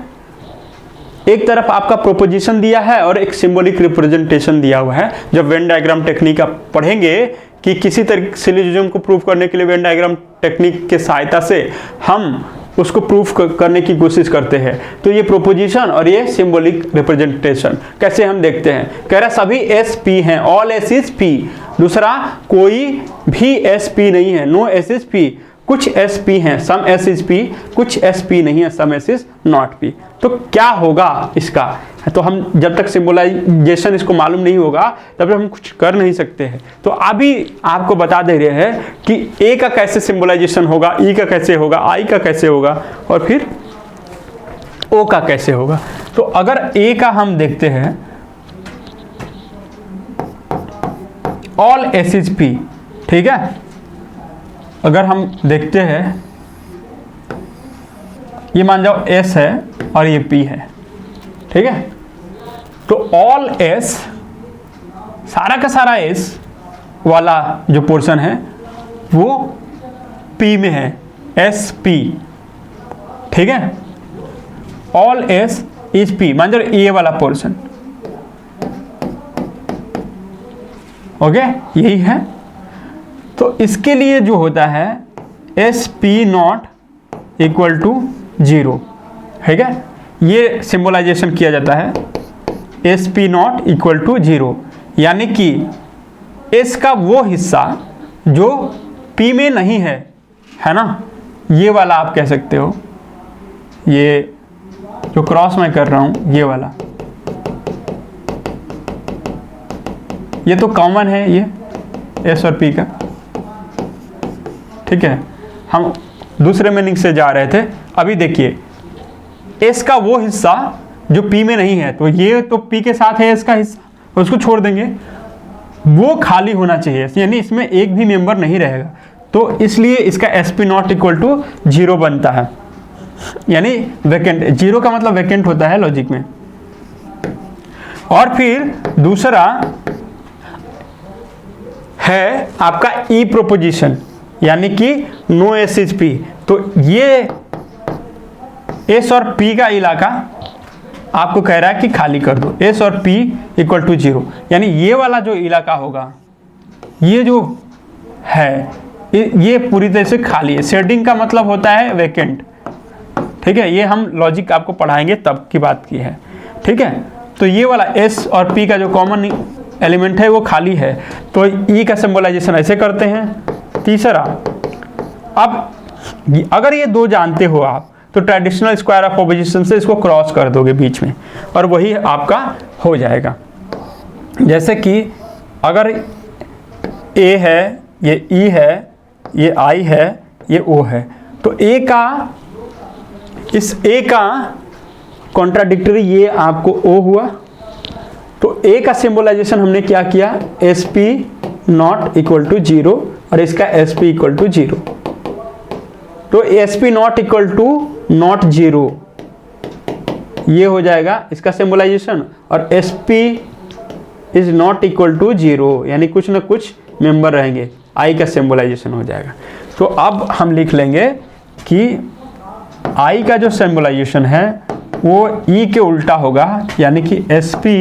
एक तरफ आपका प्रोपोजिशन दिया है और एक सिंबॉलिक रिप्रेजेंटेशन दिया हुआ है। जब वेन डायग्राम टेक्निक आप पढ़ेंगे कि किसी तरह सिलोजिज्म को प्रूव करने के लिए वेन डायग्राम टेक्निक के सहायता से हम उसको प्रूफ करने की कोशिश करते हैं, तो ये प्रोपोजिशन और ये सिंबॉलिक रिप्रेजेंटेशन कैसे हम देखते हैं। कह रहा सभी एस पी हैं, ऑल एस इज पी। दूसरा, कोई भी एस पी नहीं है, नो एस इज पी। कुछ एस पी हैं, सम एस इज पी, कुछ एस पी नहीं है, सम एस इज नॉट पी। तो क्या होगा इसका, तो हम जब तक सिंबलाइजेशन इसको मालूम नहीं होगा तब तक हम कुछ कर नहीं सकते हैं। तो अभी आपको बता दे रहे हैं कि ए का कैसे सिंबलाइजेशन होगा, ई का कैसे होगा, आई का कैसे होगा और फिर ओ का कैसे होगा। तो अगर ए का हम देखते हैं, ऑल एस इज पी, ठीक है। अगर हम देखते हैं, ये मान जाओ एस है और ये पी है, ठीक है। तो ऑल एस, सारा का सारा एस वाला जो पोर्शन है वो पी में है, एस पी, ठीक है। ऑल एस इज पी, मान जाओ ये वाला पोर्शन, ओके, यही है। तो इसके लिए जो होता है S P not equal to 0, ठीक है। ये सिंबलाइजेशन किया जाता है S P not equal to 0, यानी कि एस का वो हिस्सा जो पी में नहीं है ना, ये वाला आप कह सकते हो। ये जो क्रॉस मैं कर रहा हूं, ये वाला, ये तो कॉमन है, ये एस और पी का, ठीक है। हम दूसरे मीनिंग से जा रहे थे। अभी देखिए, एस का वो हिस्सा जो पी में नहीं है, तो ये तो पी के साथ है एस का हिस्सा, उसको छोड़ देंगे, वो खाली होना चाहिए, यानी इसमें एक भी मेंबर नहीं रहेगा। तो इसलिए इसका S P not equal to 0 बनता है, यानी वैकेंट। 0 का मतलब वैकेंट होता है लॉजिक में। और फिर दूसरा है आपका ई प्रोपोजिशन, यानी कि नो एस इज पी। तो ये एस और पी का इलाका आपको कह रहा है कि खाली कर दो, एस और पी इक्वल टू 0, यानी ये वाला जो इलाका होगा, ये जो है ये पूरी तरह से खाली है। शेडिंग का मतलब होता है वैकेंट, ठीक है। ये हम लॉजिक आपको पढ़ाएंगे तब की बात की है, ठीक है। तो ये वाला एस और पी का जो कॉमन एलिमेंट है वो खाली है, तो ई का सिंबलाइजेशन ऐसे करते हैं। तीसरा, अब अगर ये दो जानते हो आप, तो ट्रेडिशनल स्क्वायर ऑफ ऑपोजिशन से इसको क्रॉस कर दोगे बीच में, और वही आपका हो जाएगा। जैसे कि अगर ए है, ये ई है, ये आई है, ये ओ है, तो ए का, इस ए का कॉन्ट्राडिक्टरी ये आपको ओ हुआ। तो ए का सिंबलाइजेशन हमने क्या किया, S P not equal to 0 और इसका एस पी इक्वल टू 0। तो S P not equal to not 0 ये हो जाएगा इसका सिंबलाइजेशन, और S P is not equal to 0, यानी कुछ ना कुछ मेंबर रहेंगे, आई का सिंबलाइजेशन हो जाएगा। तो अब हम लिख लेंगे कि आई का जो सिंबलाइजेशन है वो ई के उल्टा होगा, यानी कि S P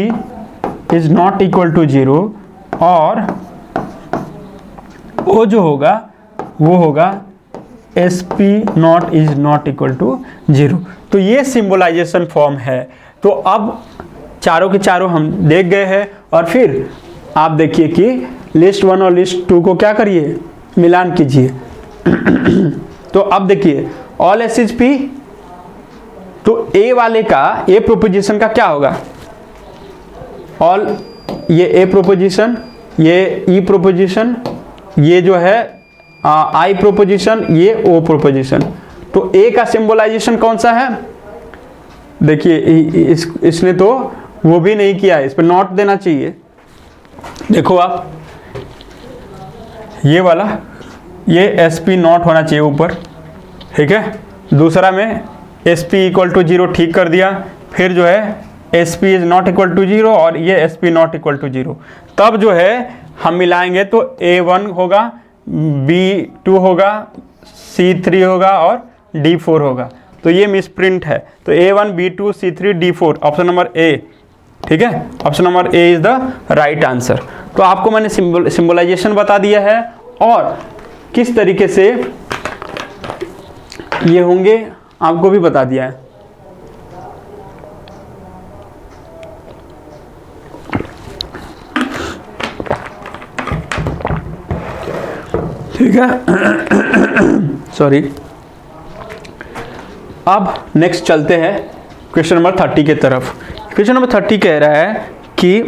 is not equal to 0 और ओ जो होगा वो होगा S P not is not equal to 0। तो ये सिंबलाइजेशन फॉर्म है। तो अब चारों के चारों हम देख गए हैं, और फिर आप देखिए कि लिस्ट 1 और लिस्ट 2 को क्या करिए, मिलान कीजिए। तो अब देखिए ऑल एस इज पी, तो ए वाले का, ए प्रोपोजिशन का क्या होगा, ऑल, ये ए प्रोपोजिशन, ये ई प्रोपोजिशन, ये जो है आई प्रोपोजिशन, ये ओ प्रोपोजिशन। तो ए का सिंबलाइजेशन कौन सा है, देखिए इसने तो वो भी नहीं किया है, इस पर नॉट देना चाहिए। देखो आप, ये वाला, ये एस पी नॉट होना चाहिए ऊपर, ठीक है। दूसरा में एस पी इक्वल टू 0 ठीक कर दिया, फिर जो है S P is not equal to 0 और ये S P not equal to 0। तब जो है हम मिलाएंगे तो A1 होगा B2 होगा, C3 होगा और D4 होगा। तो ये मिसप्रिंट है। तो A1 B2 C3 D4 option number ए, ठीक है, option number A is the right answer. तो आपको मैंने सिंबलाइजेशन बता दिया है और किस तरीके से ये होंगे आपको भी बता दिया है। ठीक है, सॉरी। अब नेक्स्ट चलते हैं क्वेश्चन नंबर 30 की तरफ। क्वेश्चन नंबर 30 कह रहा है कि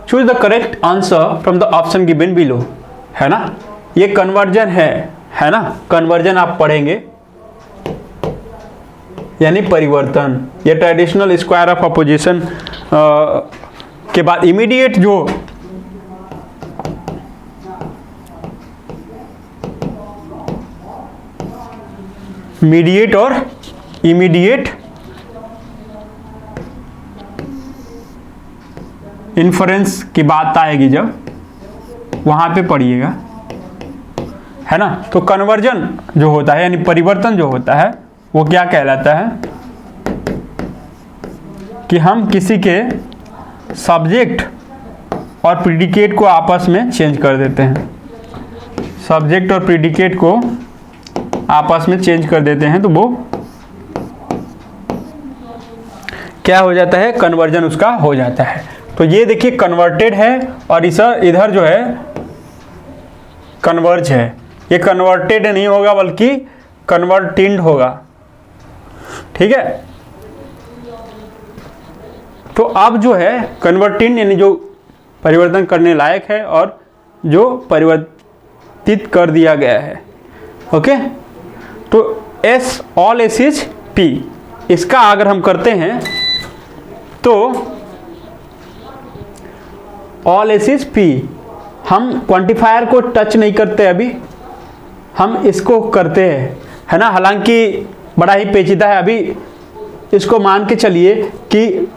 choose the correct answer from the option given below, है ना। ये कन्वर्जन है ना, कन्वर्जन आप पढ़ेंगे यानी परिवर्तन। ये ट्रेडिशनल स्क्वायर ऑफ अपोजिशन के बाद इमीडिएट जो मीडिएट और इमीडिएट इन्फरेंस की बात आएगी जब, वहां पे पढ़िएगा, है ना। तो कन्वर्जन जो होता है यानी परिवर्तन जो होता है वो क्या कहलाता है कि हम किसी के सब्जेक्ट और प्रीडिकेट को आपस में चेंज कर देते हैं। सब्जेक्ट और प्रीडिकेट को आपस में चेंज कर देते हैं तो वो क्या हो जाता है, कन्वर्जन उसका हो जाता है। तो ये देखिए कन्वर्टेड है और इधर जो है कन्वर्ज है। ये कन्वर्टेड नहीं होगा बल्कि कन्वर्टिंड होगा, ठीक है। तो अब जो है कन्वर्टिंड यानी जो परिवर्तन करने लायक है और जो परिवर्तित कर दिया गया है, ओके। तो S all S is P, इसका अगर हम करते हैं तो ऑल एस इज पी, हम क्वांटिफायर को टच नहीं करते अभी, हम इसको करते हैं, है ना। हालांकि बड़ा ही पेचीदा है, अभी इसको मान के चलिए कि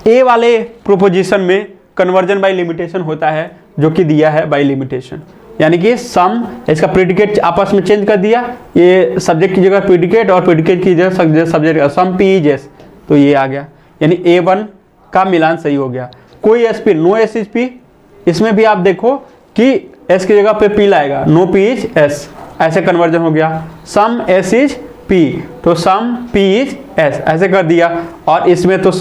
ए वाले प्रोपोजिशन में कन्वर्जन बाय लिमिटेशन होता है जो कि दिया है बाय लिमिटेशन, यानी कि सम इसका प्रीडिकेट आपस में चेंज कर दिया, ये सब्जेक्ट की जगह प्रीडिकेट और प्रीडिकेट की जगह subject, some P is S, तो ये आ गया, यानी A1 का मिलान सही हो गया। कोई S P, no S is P, इसमें भी आप देखो कि एस की जगह पे पी लाएगा, नो पी इज एस, ऐसे कन्वर्जन हो गया। सम एस इज पी, तो सम पी इज एस, ऐसे कर दिया। और इसमें तो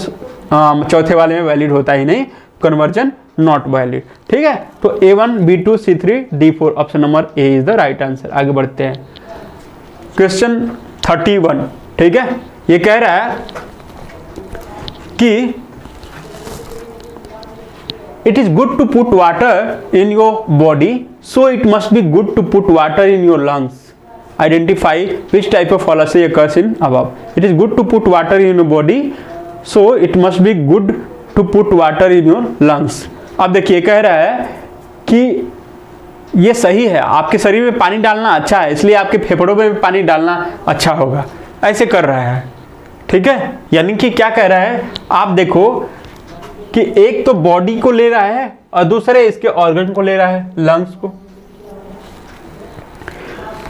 चौथे वाले में वैलिड होता ही नहीं, कन्वर्जन नॉट वैलिड, ठीक है। तो A1 B2 C3 D4 option number A is the right answer. आगे बढ़ते हैं क्वेश्चन 31, ठीक है। ये कह रहा है कि it is good to put water in your body, so it must be good to put water in your lungs. Identify which type of fallacy occurs in above. It is good to put water in your body, so it must be good to put water in your lungs. अब देखिए कह रहा है कि ये सही है, आपके शरीर में पानी डालना अच्छा है, इसलिए आपके फेफड़ों में भी पानी डालना अच्छा होगा, ऐसे कर रहा है, ठीक है। यानी कि क्या कह रहा है, आप देखो कि एक तो बॉडी को ले रहा है और दूसरे इसके ऑर्गन को ले रहा है, लंग्स को।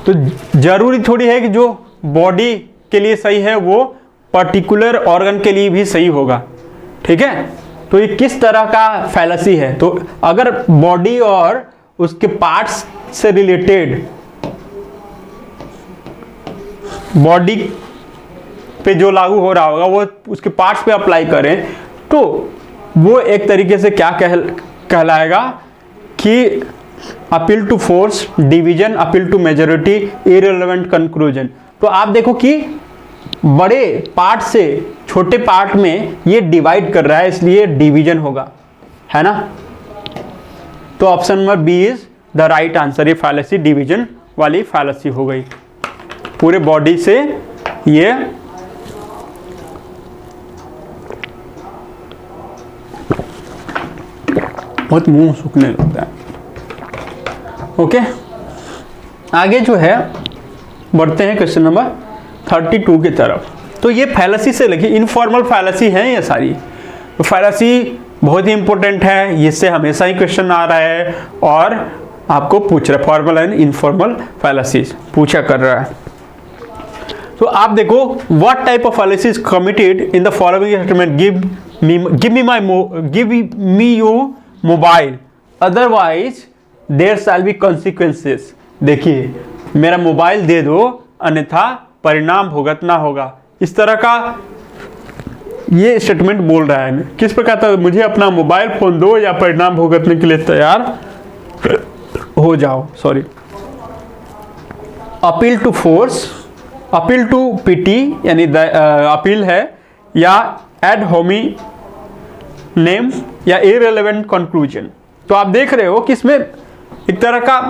तो जरूरी थोड़ी है कि जो बॉडी के लिए सही है वो पर्टिकुलर ऑर्गन के लिए भी सही होगा, ठीक है। तो ये किस तरह का फैलेसी है, तो अगर बॉडी और उसके पार्ट्स से रिलेटेड, बॉडी पे जो लागू हो रहा होगा वो उसके पार्ट्स पे अप्लाई करें, तो वो एक तरीके से क्या कहलाएगा कि appeal to force, division, appeal to majority, irrelevant conclusion. तो आप देखो कि बड़े पार्ट से छोटे पार्ट में ये डिवाइड कर रहा है, इसलिए डिवीजन होगा, है ना। तो option number B is the right answer. ये फैलेसी डिवीजन वाली फैलेसी हो गई। पूरे बॉडी से ये बहुत मुंह सूखने लगता है, ओके। आगे जो है बढ़ते हैं क्वेश्चन नंबर 32 की तरफ। तो ये फैलेसी से लगी, इनफॉर्मल फैलेसी हैं ये सारी। तो फैलेसी बहुत ही इंपॉर्टेंट है, इससे हमेशा ही क्वेश्चन आ रहा है और आपको पूछ रहा है, फॉर्मल एंड इनफॉर्मल फैलेसीज पूछा कर रहा है। तो आप देखो, what type of fallacies committed in the following statement, give me your mobile otherwise there shall be consequences. देखिए, मेरा मोबाइल दे दो अन्यथा परिणाम भुगतना होगा। इस तरह का ये स्टेटमेंट बोल रहा है। किस प्रकार था, मुझे अपना मोबाइल फोन दो या परिणाम भुगतने के लिए तैयार हो जाओ। Sorry, appeal to force, appeal to pity यानी अपील है, या एड होमी नेम या इररिलेवेंट कंक्लूजन। तो आप देख रहे हो कि इसमें एक तरह का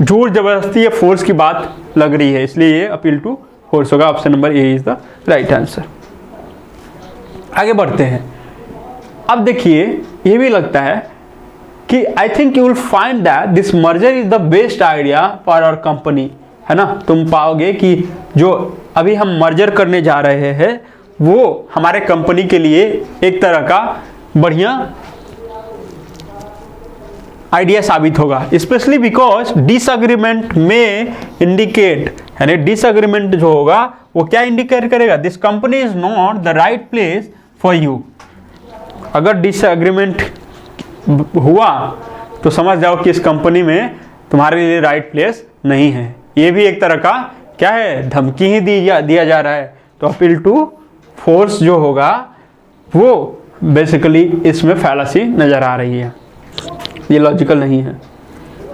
जोर जबरदस्ती या फोर्स की बात लग रही है, इसलिए ये अपील टू फोर्स होगा। Option number A is the right answer. आगे बढ़ते हैं। अब देखिए, ये भी लगता है कि I think you will find that this merger is the best idea for our company, है ना। तुम पाओगे कि जो अभी हम मर्जर करने जा रहे हैं वो हमारे कंपनी के लिए एक तरह का बढ़िया आइडिया साबित होगा, स्पेशली बिकॉज डिसएग्रीमेंट में इंडिकेट, यानी डिसएग्रीमेंट जो होगा वो क्या इंडिकेट करेगा, this company is not the right place for you. अगर डिसएग्रीमेंट हुआ तो समझ जाओ कि इस कंपनी में तुम्हारे लिए राइट प्लेस नहीं है। ये भी एक तरह का क्या है, धमकी ही दिया जा रहा है। तो अपील टू फोर्स जो होगा वो बेसिकली इसमें फैलेसी नजर आ रही है, ये लॉजिकल नहीं है।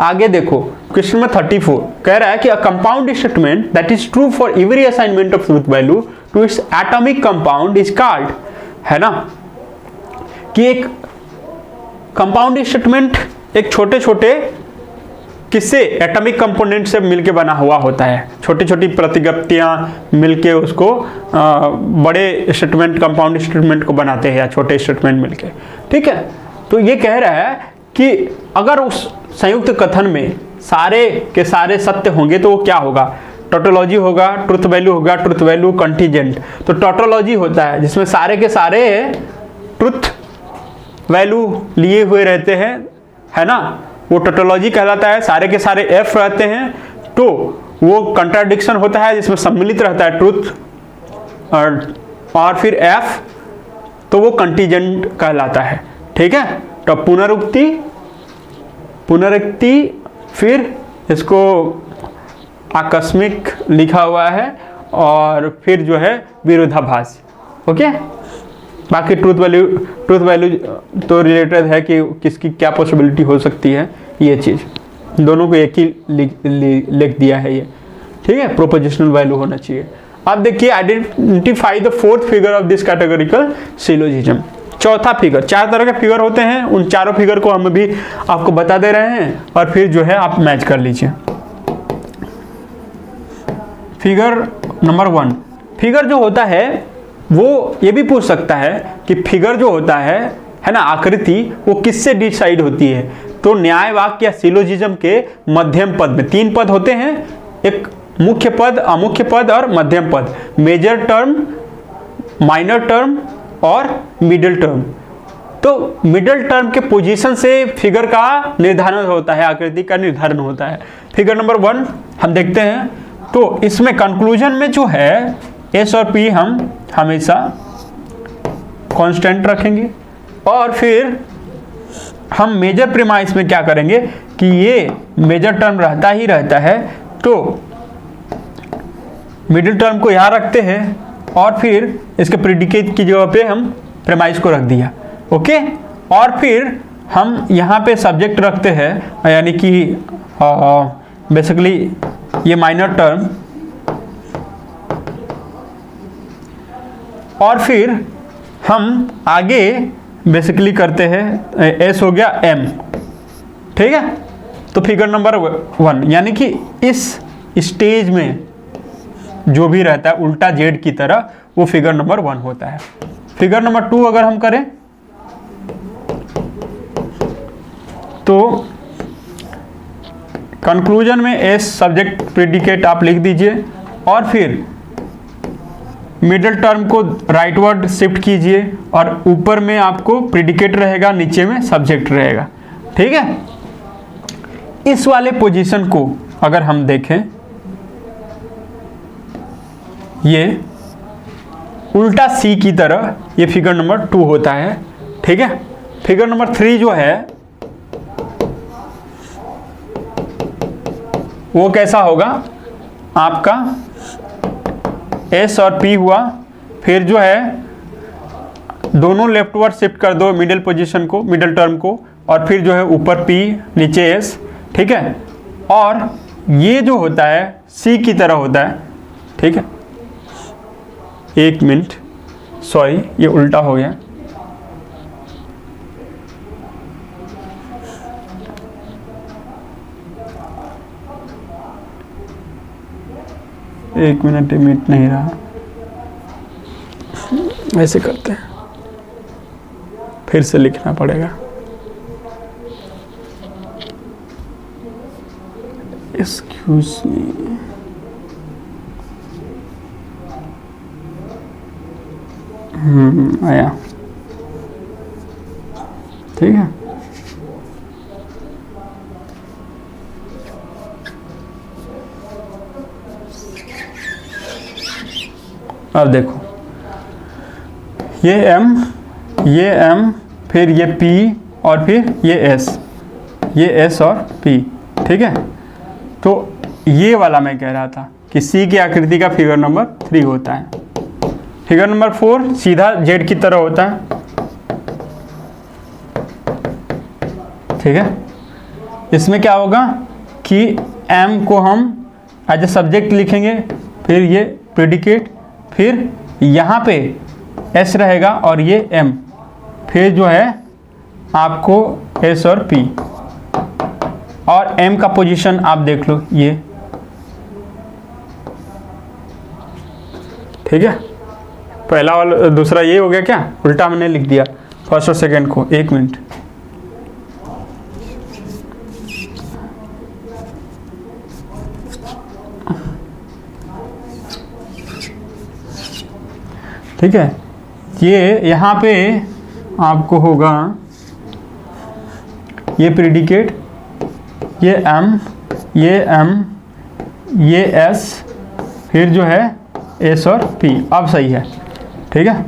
आगे देखो, क्वेश्चन में 34 कह रहा है कि a compound statement that is true for every assignment of truth value to its atomic compound is called, है ना, कि एक कंपाउंड स्टेटमेंट एक छोटे छोटे किससे, एटॉमिक कंपोनेंट से मिलके बना हुआ होता है। छोटी छोटी प्रतिगप्तियां मिलके उसको बड़े स्टेटमेंट, कंपाउंड स्टेटमेंट को बनाते हैं, या छोटे स्टेटमेंट मिलके, ठीक है। तो ये कह रहा है कि अगर उस संयुक्त कथन में सारे के सारे सत्य होंगे तो वो क्या होगा, टोटोलॉजी होगा, ट्रुथ वैल्यू होगा, ट्रुथ वैल्यू कंटीजेंट। तो टोटोलॉजी होता है जिसमें सारे के सारे ट्रुथ वैल्यू लिए हुए रहते हैं, है ना, वो टोटोलॉजी कहलाता है। सारे के सारे एफ रहते हैं तो वो कंट्राडिक्शन होता है जिसमें सम्मिलित रहता है ट्रुथ और फिर एफ, तो वो कंटीजेंट कहलाता है, ठीक है। तो पुनरुक्ति फिर इसको आकस्मिक लिखा हुआ है और फिर जो है विरोधाभास, ओके। बाकी ट्रूथ वैल्यू तो रिलेटेड है कि किसकी क्या पॉसिबिलिटी हो सकती है, ये चीज़ दोनों को एक ही लिख दिया है ये, ठीक है। प्रोपोजिशनल वैल्यू होना चाहिए। अब देखिए, identify the fourth figure of this categorical syllogism. चौथा फिगर, 4 तरह के फिगर होते हैं, उन चारों फिगर को हम भी आपको बता दे रहे हैं और फिर जो है आप मैच कर लीजिए। फिगर नंबर 1, फिगर जो होता है वो ये भी पूछ सकता है कि फिगर जो होता है ना, आकृति, वो किससे डिसाइड होती है। तो न्याय वाक्य या सिलोजिज्म के मध्यम पद में 3 पद होते हैं, एक मुख्य पद, अमुख्य पद और मध्यम पद, मेजर टर्म, माइनर टर्म और मिडिल टर्म। तो मिडिल टर्म के पोजीशन से फिगर का निर्धारण होता है, आकृति का निर्धारण होता है। फिगर नंबर 1 हम देखते हैं। तो इसमें कंक्लूजन में जो है एस और पी हम हमेशा कांस्टेंट रखेंगे और फिर हम मेजर प्रीमाइस में क्या करेंगे कि ये मेजर टर्म रहता ही रहता है, तो मिडिल टर्म को यहाँ रखते हैं और फिर इसके प्रेडिकेट की जगह पे हम प्रीमाइस को रख दिया, ओके। और फिर हम यहाँ पे सब्जेक्ट रखते हैं, यानी कि बेसिकली ये माइनर टर्म, और फिर हम आगे बेसिकली करते हैं एस हो गया एम, ठीक है। तो फिगर नंबर 1 यानी कि इस स्टेज में जो भी रहता है उल्टा जेड की तरह, वो फिगर नंबर 1 होता है। फिगर नंबर 2 अगर हम करें तो कंक्लूजन में एस सब्जेक्ट प्रेडिकेट आप लिख दीजिए और फिर मिडिल टर्म को राइटवर्ड शिफ्ट कीजिए और ऊपर में आपको प्रेडिकेट रहेगा, नीचे में सब्जेक्ट रहेगा। ठीक है, इस वाले पोजीशन को अगर हम देखें, ये उल्टा सी की तरह ये फिगर नंबर 2 होता है। ठीक है, फिगर नंबर 3 जो है वो कैसा होगा, आपका एस और पी हुआ, फिर जो है दोनों लेफ्टवर्ड शिफ्ट कर दो मिडिल पोजीशन को, मिडिल टर्म को, और फिर जो है ऊपर पी नीचे एस। ठीक है, और ये जो होता है सी की तरह होता है। ठीक है, एक मिनट, सॉरी ये उल्टा हो गया। एक मिनट मिनट नहीं रहा, ऐसे करते हैं, फिर से लिखना पड़ेगा। एक्सक्यूज मी, आया। ठीक है, अब देखो ये एम, फिर ये पी और फिर ये एस और पी। ठीक है, तो ये वाला मैं कह रहा था कि सी की आकृति का फिगर नंबर 3 होता है। फिगर नंबर 4 सीधा जेड की तरह होता है। ठीक है, इसमें क्या होगा कि एम को हम एज ए सब्जेक्ट लिखेंगे, फिर ये प्रेडिकेट, फिर यहाँ पे एस रहेगा और ये एम, फिर जो है आपको एस और पी, और एम का पोजीशन आप देख लो ये। ठीक है, पहला वाला दूसरा ये हो गया, क्या उल्टा मैंने लिख दिया फर्स्ट और सेकंड को। एक मिनट, ठीक है, ये यहाँ पे आपको होगा ये प्रेडिकेट, ये एम, ये एस, फिर जो है एस और पी। अब सही है। ठीक है,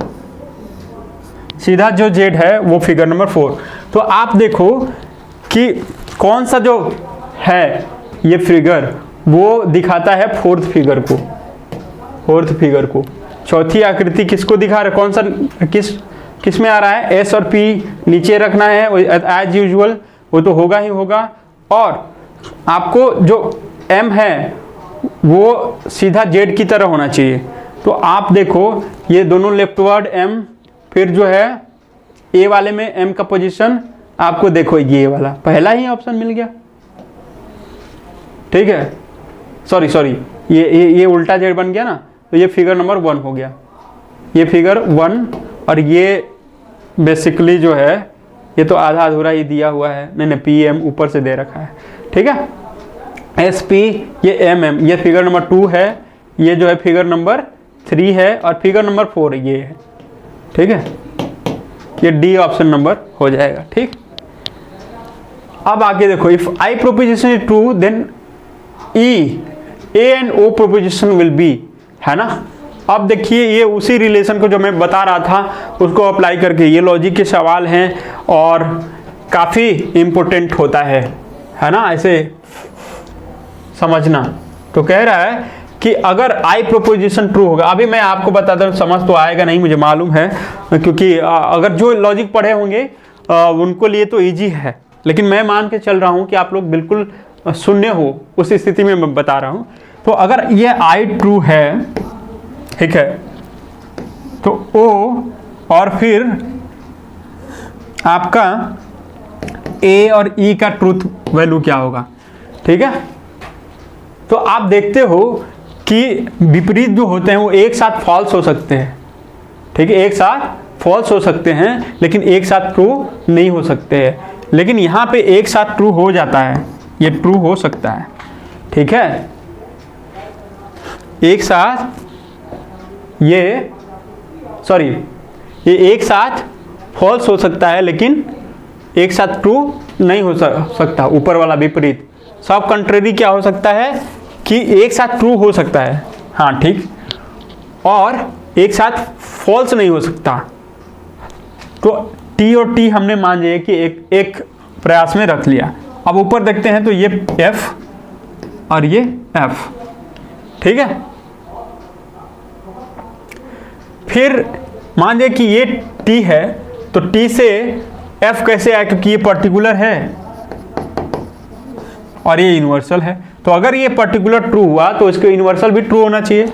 सीधा जो जेड है वो फिगर नंबर 4। तो आप देखो कि कौन सा जो है ये फिगर वो दिखाता है फोर्थ फिगर को। चौथी आकृति किसको दिखा रहा है, कौन सा किस में आ रहा है, एस और पी नीचे रखना है एज यूजुअल, वो तो होगा ही होगा। और आपको जो एम है वो सीधा जेड की तरह होना चाहिए। तो आप देखो ये दोनों लेफ्टवर्ड एम, फिर जो है ए वाले में एम का पोजीशन आपको देखो ये वाला पहला ही ऑप्शन मिल गया। ठीक है, सॉरी ये उल्टा जेड बन गया ना, तो ये फिगर नंबर 1 हो गया, ये फिगर 1। और ये बेसिकली जो है ये तो आधा अधूरा ही दिया हुआ है, नहीं पी एम ऊपर से दे रखा है। ठीक है, एस पी, ये एम एम, ये फिगर नंबर 2 है, ये जो है फिगर नंबर 3 है, और फिगर नंबर 4 ये है। ठीक है, ये डी ऑप्शन नंबर हो जाएगा। ठीक, अब आगे देखो, if I proposition is true then E A and O proposition will be, है ना। अब देखिए ये उसी रिलेशन को जो मैं बता रहा था उसको अप्लाई करके, ये लॉजिक के सवाल हैं और काफ़ी इम्पोर्टेंट होता है ना, ऐसे समझना। तो कह रहा है कि अगर आई प्रोपोजिशन ट्रू होगा, अभी मैं आपको बताता हूँ, समझ तो आएगा नहीं मुझे मालूम है, क्योंकि अगर जो लॉजिक पढ़े होंगे उनको लिए तो ईजी है, लेकिन मैं मान के चल रहा हूँ कि आप लोग बिल्कुल शून्य हो, उस स्थिति में मैं बता रहा हूँ। तो अगर ये आई ट्रू है, ठीक है, तो ओ और फिर आपका ए और ई का ट्रूथ वैल्यू क्या होगा। ठीक है, तो आप देखते हो कि विपरीत जो होते हैं वो एक साथ फॉल्स हो सकते हैं। ठीक है, एक साथ फॉल्स हो सकते हैं, लेकिन एक साथ ट्रू नहीं हो सकते हैं। लेकिन यहाँ पे एक साथ ट्रू हो जाता है, ये ट्रू हो सकता है। ठीक है, एक साथ ये एक साथ फॉल्स हो सकता है लेकिन एक साथ ट्रू नहीं हो सकता। ऊपर वाला विपरीत, सब कंट्रेरी क्या हो सकता है कि एक साथ ट्रू हो सकता है, हाँ ठीक, और एक साथ फॉल्स नहीं हो सकता। तो टी और टी हमने मान लिया कि एक प्रयास में रख लिया। अब ऊपर देखते हैं तो ये एफ और ये एफ, ठीक है। फिर मान लिया कि ये टी है तो टी से एफ कैसे आया, क्योंकि ये पर्टिकुलर है और ये यूनिवर्सल है। तो अगर ये पर्टिकुलर ट्रू हुआ तो इसका यूनिवर्सल भी ट्रू होना चाहिए,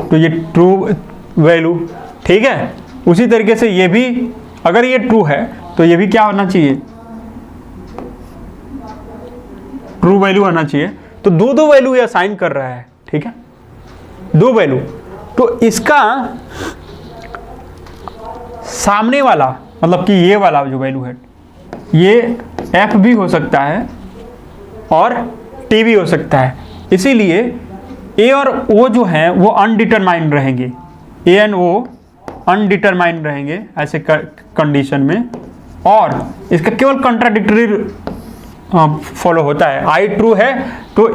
तो ये ट्रू वैल्यू, ठीक है। उसी तरीके से ये भी अगर ये ट्रू है तो ये भी क्या होना चाहिए, ट्रू वैल्यू आना चाहिए। तो दो वैल्यू ये असाइन कर रहा है, ठीक है, 2 वैल्यू। तो इसका सामने वाला मतलब कि ये वाला जो वैल्यू है ये एफ भी हो सकता है और टी भी हो सकता है। इसीलिए ए और ओ जो हैं वो अनडिटरमाइंड रहेंगे, ए एंड ओ अनडिटरमाइंड रहेंगे ऐसे कंडीशन में, और इसका केवल कंट्राडिक्टरी फॉलो होता है। आई ट्रू है तो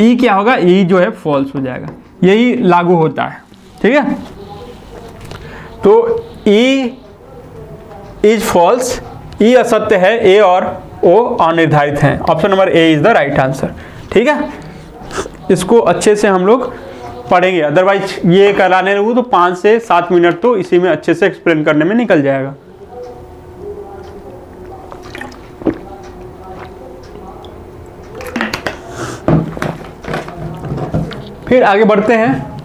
ई क्या होगा, ई जो है फॉल्स हो जाएगा, यही लागू होता है, ठीक है। तो ई इज फॉल्स, ई असत्य है, ए और ओ अनिर्धारित हैं। Option number A is the right answer, ठीक है। इसको अच्छे से हम लोग पढ़ेंगे, अदरवाइज ये कराने लगूँ तो 5 से 7 मिनट तो इसी में अच्छे से एक्सप्लेन करने में निकल जाएगा। फिर आगे बढ़ते हैं,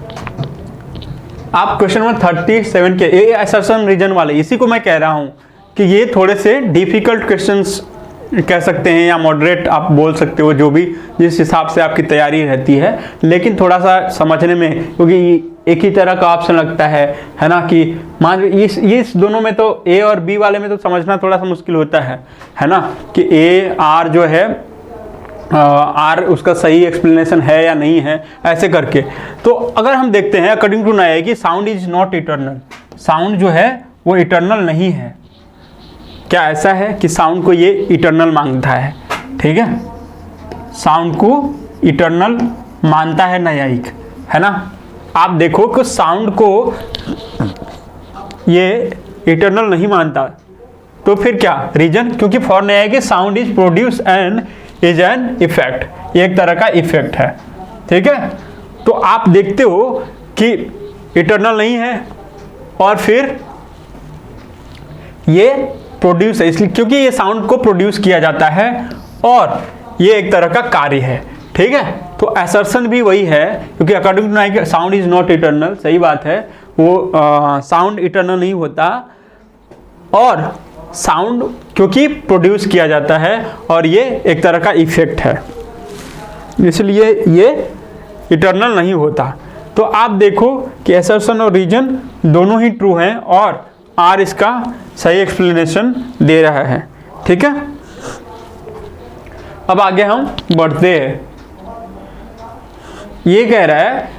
आप क्वेश्चन नंबर 37 के ए असर्शन रीजन वाले, इसी को मैं कह रहा हूं कि ये थोड़े से डिफिकल्ट क्वेश्चंस कह सकते हैं या मॉडरेट आप बोल सकते हो, जो भी जिस हिसाब से आपकी तैयारी रहती है, लेकिन थोड़ा सा समझने में, क्योंकि एक ही तरह का ऑप्शन लगता है ना, कि मान इस दोनों में तो ए और बी वाले में तो समझना थोड़ा सा मुश्किल होता है ना, कि ए आर जो है आर उसका सही एक्सप्लेनेशन है या नहीं है, ऐसे करके। तो अगर हम देखते हैं अकॉर्डिंग टू नया कि sound is not eternal, sound जो है वो इटर्नल नहीं है। क्या ऐसा है कि साउंड को ये इटर्नल मानता है, ठीक है, साउंड को इटर्नल मानता है न्यायिक, है ना। आप देखो कि साउंड को ये इटर्नल नहीं मानता, तो फिर क्या रीजन, क्योंकि फॉर न्यायिक sound is produce and is an effect, एक तरह का इफेक्ट है, ठीक है। तो आप देखते हो कि इटर्नल नहीं है और फिर ये प्रोड्यूस है, इसलिए क्योंकि ये साउंड को प्रोड्यूस किया जाता है और ये एक तरह का कार्य है, ठीक है। तो असर्शन भी वही है, क्योंकि according to Naiyayika sound is not eternal, सही बात है, वो साउंड इटर्नल नहीं होता, और साउंड क्योंकि प्रोड्यूस किया जाता है और ये एक तरह का इफेक्ट है, इसलिए ये इटर्नल नहीं होता। तो आप देखो कि असर्शन और रीजन दोनों ही ट्रू हैं और आर इसका सही एक्सप्लेनेशन दे रहा है, ठीक है। अब आगे हम बढ़ते हैं, ये कह रहा है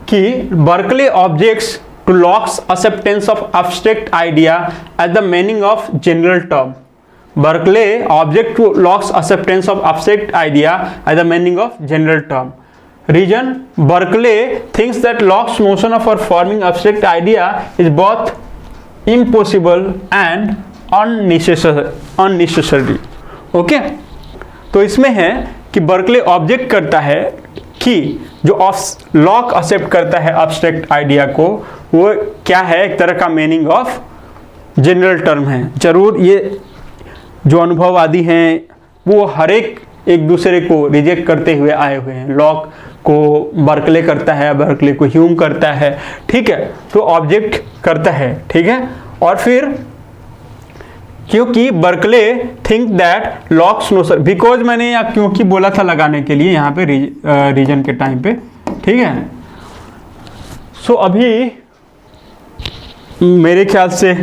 कि Berkeley objects to Locke's acceptance of abstract idea as the meaning of general term. Berkeley object to Locke's acceptance of abstract idea as the meaning of general term. Reason: Berkeley thinks that Locke's notion of forming abstract idea is both impossible and unnecessary. Okay? तो इसमें है कि Berkeley object करता है कि जो lock accept करता है एब्स्ट्रैक्ट आइडिया को, वो क्या है, एक तरह का मीनिंग ऑफ जनरल टर्म है। जरूर ये जो अनुभववादी हैं वो हर एक दूसरे को रिजेक्ट करते हुए आए हुए हैं। लॉक को बर्कले करता है, बर्कले को ह्यूम करता है, ठीक है, तो ऑब्जेक्ट करता है, ठीक है। और फिर क्योंकि Berkeley think that locks notion, because मैंने या क्योंकि बोला था लगाने के लिए यहाँ पे रीजन के टाइम पे, ठीक है। सो अभी मेरे ख्याल से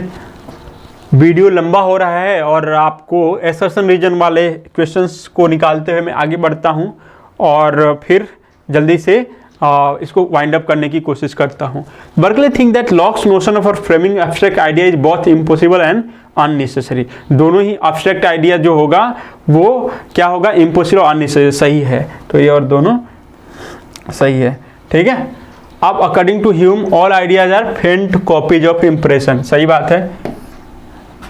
वीडियो लंबा हो रहा है और आपको असर्शन रीजन वाले क्वेश्चंस को निकालते हुए मैं आगे बढ़ता हूँ और फिर जल्दी से इसको वाइंड अप करने की कोशिश करता हूँ। Berkeley think that locks notion of framing abstract idea is both impossible and unnecessary. दोनों ही एब्स्ट्रैक्ट आइडिया जो होगा वो क्या होगा, इम्पॉसिबल और अननेसेसरी, सही है। तो ये और दोनों सही है, ठीक है। अब according to Hume all ideas are faint copies of impression, सही बात है।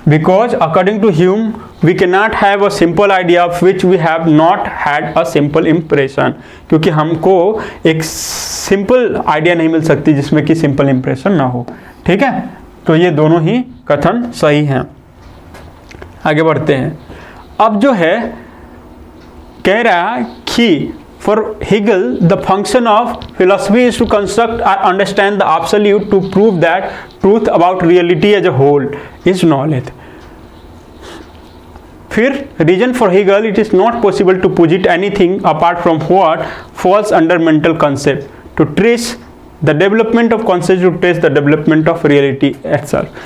Because according to Hume we can not have a simple idea of which we have not had a simple impression, क्योंकि हमको एक सिंपल आइडिया नहीं मिल सकती जिसमें कि सिंपल इम्प्रेशन ना हो, ठीक है। तो ये दोनों ही कथन सही हैं। आगे बढ़ते हैं। अब जो है कह रहा है कि for Hegel the function of philosophy is to construct or understand the absolute, to prove that truth about reality as a whole is knowledge. फिर reason for Hegel, it is not possible to posit anything apart from what falls under mental concept, to trace the development of concept, to trace the development of reality itself.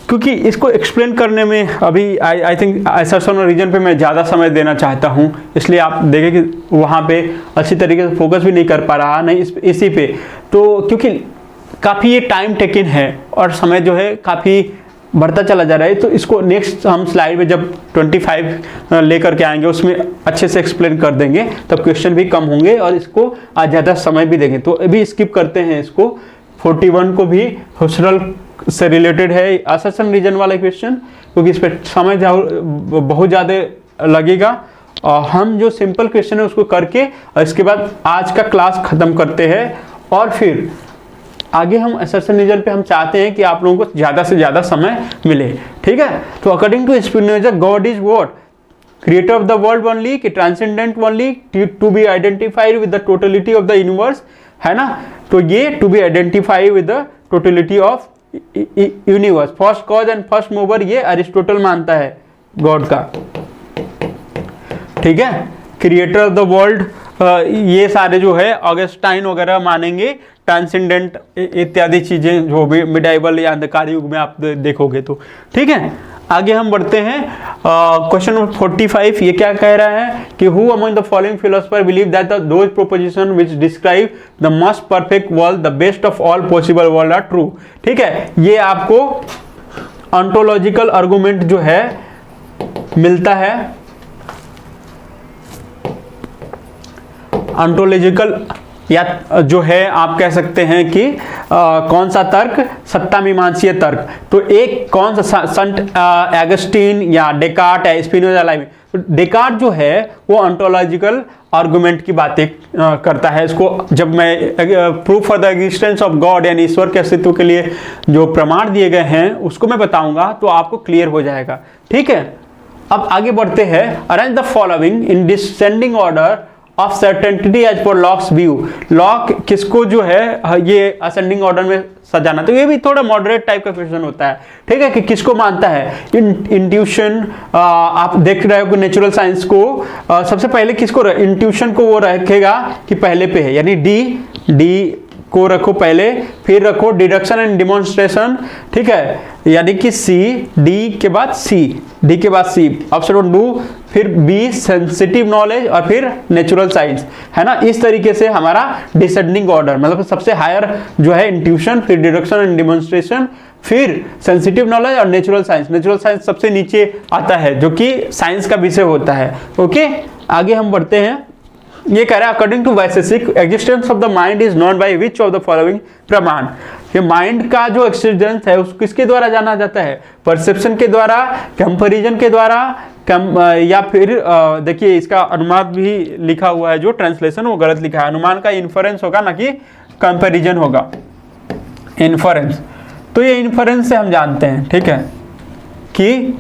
क्योंकि इसको explain करने में अभी I think assertion और reason पे मैं ज़्यादा समय देना चाहता हूँ, इसलिए आप देखें कि वहाँ पे अच्छी तरीके से फोकस भी नहीं कर पा रहा, नहीं इसी पे, तो क्योंकि काफ़ी ये टाइम टेकिन है और समय जो है काफ़ी बढ़ता चला जा रहा है। तो इसको नेक्स्ट हम स्लाइड में जब 25 लेकर के आएंगे उसमें अच्छे से एक्सप्लेन कर देंगे, तब क्वेश्चन भी कम होंगे और इसको आज ज़्यादा समय भी देंगे। तो अभी स्किप करते हैं इसको। 41 को भी हॉस्टल से रिलेटेड है, असर्शन रीजन वाला क्वेश्चन, क्योंकि इस पर समय बहुत ज़्यादा लगेगा। हम जो सिंपल क्वेश्चन है उसको करके और इसके बाद आज का क्लास ख़त्म करते हैं और फिर आगे हम असर्शन रीजन पे हम चाहते हैं कि आप लोगों को ज़्यादा से ज़्यादा समय मिले, ठीक है। तो according to Spinoza God is what, creator of the world only, कि transcendent only, to be identified with the totality of the universe, है ना। तो ये to be identified with the totality of universe, first cause and first mover, ये Aristotle मानता है God का, ठीक है। क्रिएटर ऑफ द वर्ल्ड ये सारे जो है ऑगस्टाइन वगैरह मानेंगे, ट्रांसेंडेंट इत्यादि चीजें जो भी मिडाइवल या अंधकार युग में आप देखोगे तो, ठीक है। आगे हम बढ़ते हैं। क्वेश्चन नंबर 45 ये क्या कह रहा है कि who among the following philosopher believe that those proposition which describe the most perfect world, the best of all possible world are true, ठीक है। ये आपको ऑन्टोलॉजिकल आर्गुमेंट जो है मिलता है, ऑन्टोलॉजिकल या जो है आप कह सकते हैं कि कौन सा तर्क, सत्ता मीमांसीय तर्क। तो एक कौन सा, संत एगस्टीन या डेकार्ट या स्पिनोजा लाइव। तो डेकार्ट जो है वो ऑन्टोलॉजिकल आर्गुमेंट की बातें करता है। इसको जब मैं proof for the existence of God यानी ईश्वर के अस्तित्व के लिए जो प्रमाण दिए गए हैं उसको मैं बताऊंगा तो आपको क्लियर हो जाएगा, ठीक है। अब आगे बढ़ते हैं। Arrange the following in descending order of certainty as per Locke's view. Locke किसको जो है ये असेंडिंग ऑर्डर में सजाना, तो ये भी थोड़ा मॉडरेट टाइप का क्वेश्चन होता है, ठीक है, कि किसको मानता है। इंट्यूशन आप देख रहे हो कि नेचुरल साइंस को सबसे पहले किसको, इंट्यूशन को वो रखेगा कि पहले पे है, यानी डी को रखो पहले, फिर रखो डिडक्शन एंड डिमॉन्स्ट्रेशन, ठीक है, यानी कि डी के बाद सी, ऑप्शन नंबर 2, फिर बी सेंसिटिव नॉलेज और फिर नेचुरल साइंस, है ना। इस तरीके से हमारा डिसेंडिंग ऑर्डर, मतलब सबसे हायर जो है इंट्यूशन, फिर डिडक्शन एंड डिमॉन्स्ट्रेशन, फिर सेंसिटिव नॉलेज और नेचुरल साइंस। नेचुरल साइंस सबसे नीचे आता है जो कि साइंस का विषय होता है, ओके। आगे हम बढ़ते हैं। ये कह रहा है according to Vaisheshika existence of the mind is known by which of the following प्रमाण। ये माइंड का जो एक्सटेंस है उसको किसके द्वारा जाना जाता है, परसेप्शन के द्वारा, कंपैरिजन के द्वारा, या फिर देखिए इसका अनुमान भी लिखा हुआ है, जो ट्रांसलेशन वो गलत लिखा है, अनुमान का इन्फरेंस होगा ना कि कंपैरिजन होगा, इन्फरेंस। तो ये इन्फरेंस से हम जानते हैं, ठीक है, कि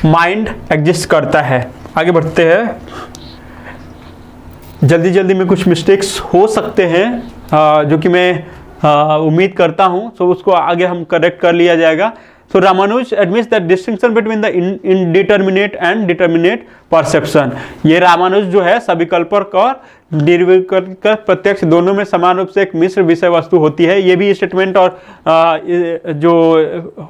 माइंड एग्जिस्ट करता है। आगे बढ़ते हैं। जल्दी में कुछ मिस्टेक्स हो सकते हैं जो कि मैं उम्मीद करता हूं, तो उसको आगे हम करेक्ट कर लिया जाएगा। So Ramanuj admits that distinction between the indeterminate and determinate perception। ये रामानुज जो है सविकल्पक और निर्विकल्पक प्रत्यक्ष दोनों में समान रूप से एक मिश्र विषय वस्तु होती है। ये भी स्टेटमेंट और जो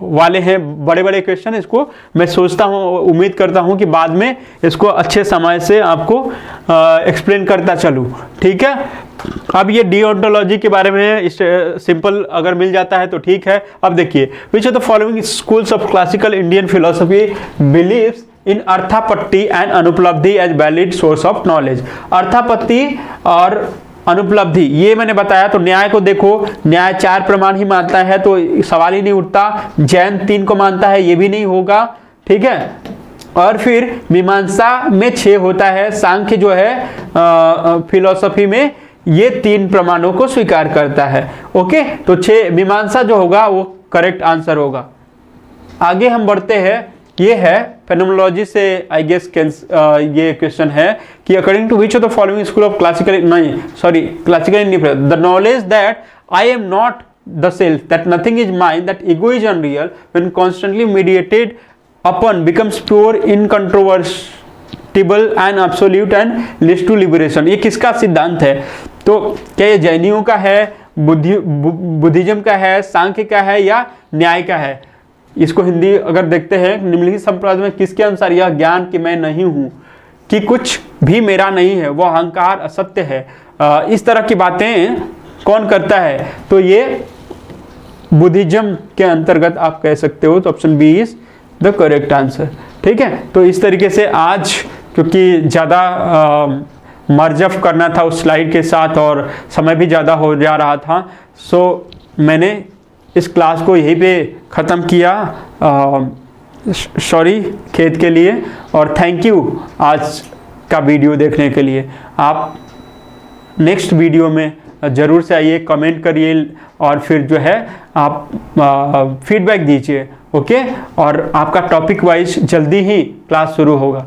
वाले हैं बड़े बड़े क्वेश्चन, इसको मैं सोचता हूँ, उम्मीद करता हूँ कि बाद में इसको अच्छे समय से आपको एक्सप्लेन करता चलूँ, ठीक है। अब ये डिओन्टोलॉजी के बारे में सिंपल अगर मिल जाता है तो ठीक है। अब देखिए, which of the following schools of classical Indian philosophy believes in arthapatti and anupalabdhi as valid source of knowledge. अर्थापत्ति और अनुपलब्धि ये मैंने बताया। तो न्याय को देखो, न्याय 4 प्रमाण ही मानता है, तो सवाल ही नहीं उठता। जैन 3 को मानता है, ये भी नहीं होगा, ठीक है। और फिर मीमांसा में 6 होता है, सांख्य जो है फिलोसफी में ये 3 प्रमाणों को स्वीकार करता है। ओके, तो 6 मीमांसा जो होगा वो करेक्ट आंसर होगा। आगे हम बढ़ते हैं, ये है फेनोमेनोलॉजी से आई गेस ये क्वेश्चन है कि according to which of the following school of classical the knowledge that I am not the self, that nothing is mine, that ego is unreal, when constantly mediated upon becomes pure, incontrovertible and absolute and leads to liberation. ये किसका सिद्धांत है? तो क्या ये जैनियों का है, Buddhism का है, सांख्य का है या न्याय का है? इसको हिंदी अगर देखते हैं, निम्नलिखित संप्रदाय में किसके अनुसार यह ज्ञान कि मैं नहीं हूं, कि कुछ भी मेरा नहीं है, वो अहंकार असत्य है, इस तरह की बातें कौन करता है? तो ये बुद्धिज्म के अंतर्गत आप कह सकते हो। तो option B is the correct answer, ठीक है। तो इस तरीके से आज क्योंकि ज़्यादा मर्जअप करना था उस स्लाइड के साथ और समय भी ज़्यादा हो जा रहा था, सो मैंने इस क्लास को यहीं पे ख़त्म किया। सॉरी खेद के लिए, और थैंक यू आज का वीडियो देखने के लिए। आप नेक्स्ट वीडियो में ज़रूर से आइए, कमेंट करिए और फिर जो है आप फीडबैक दीजिए, ओके। और आपका टॉपिक वाइज जल्दी ही क्लास शुरू होगा।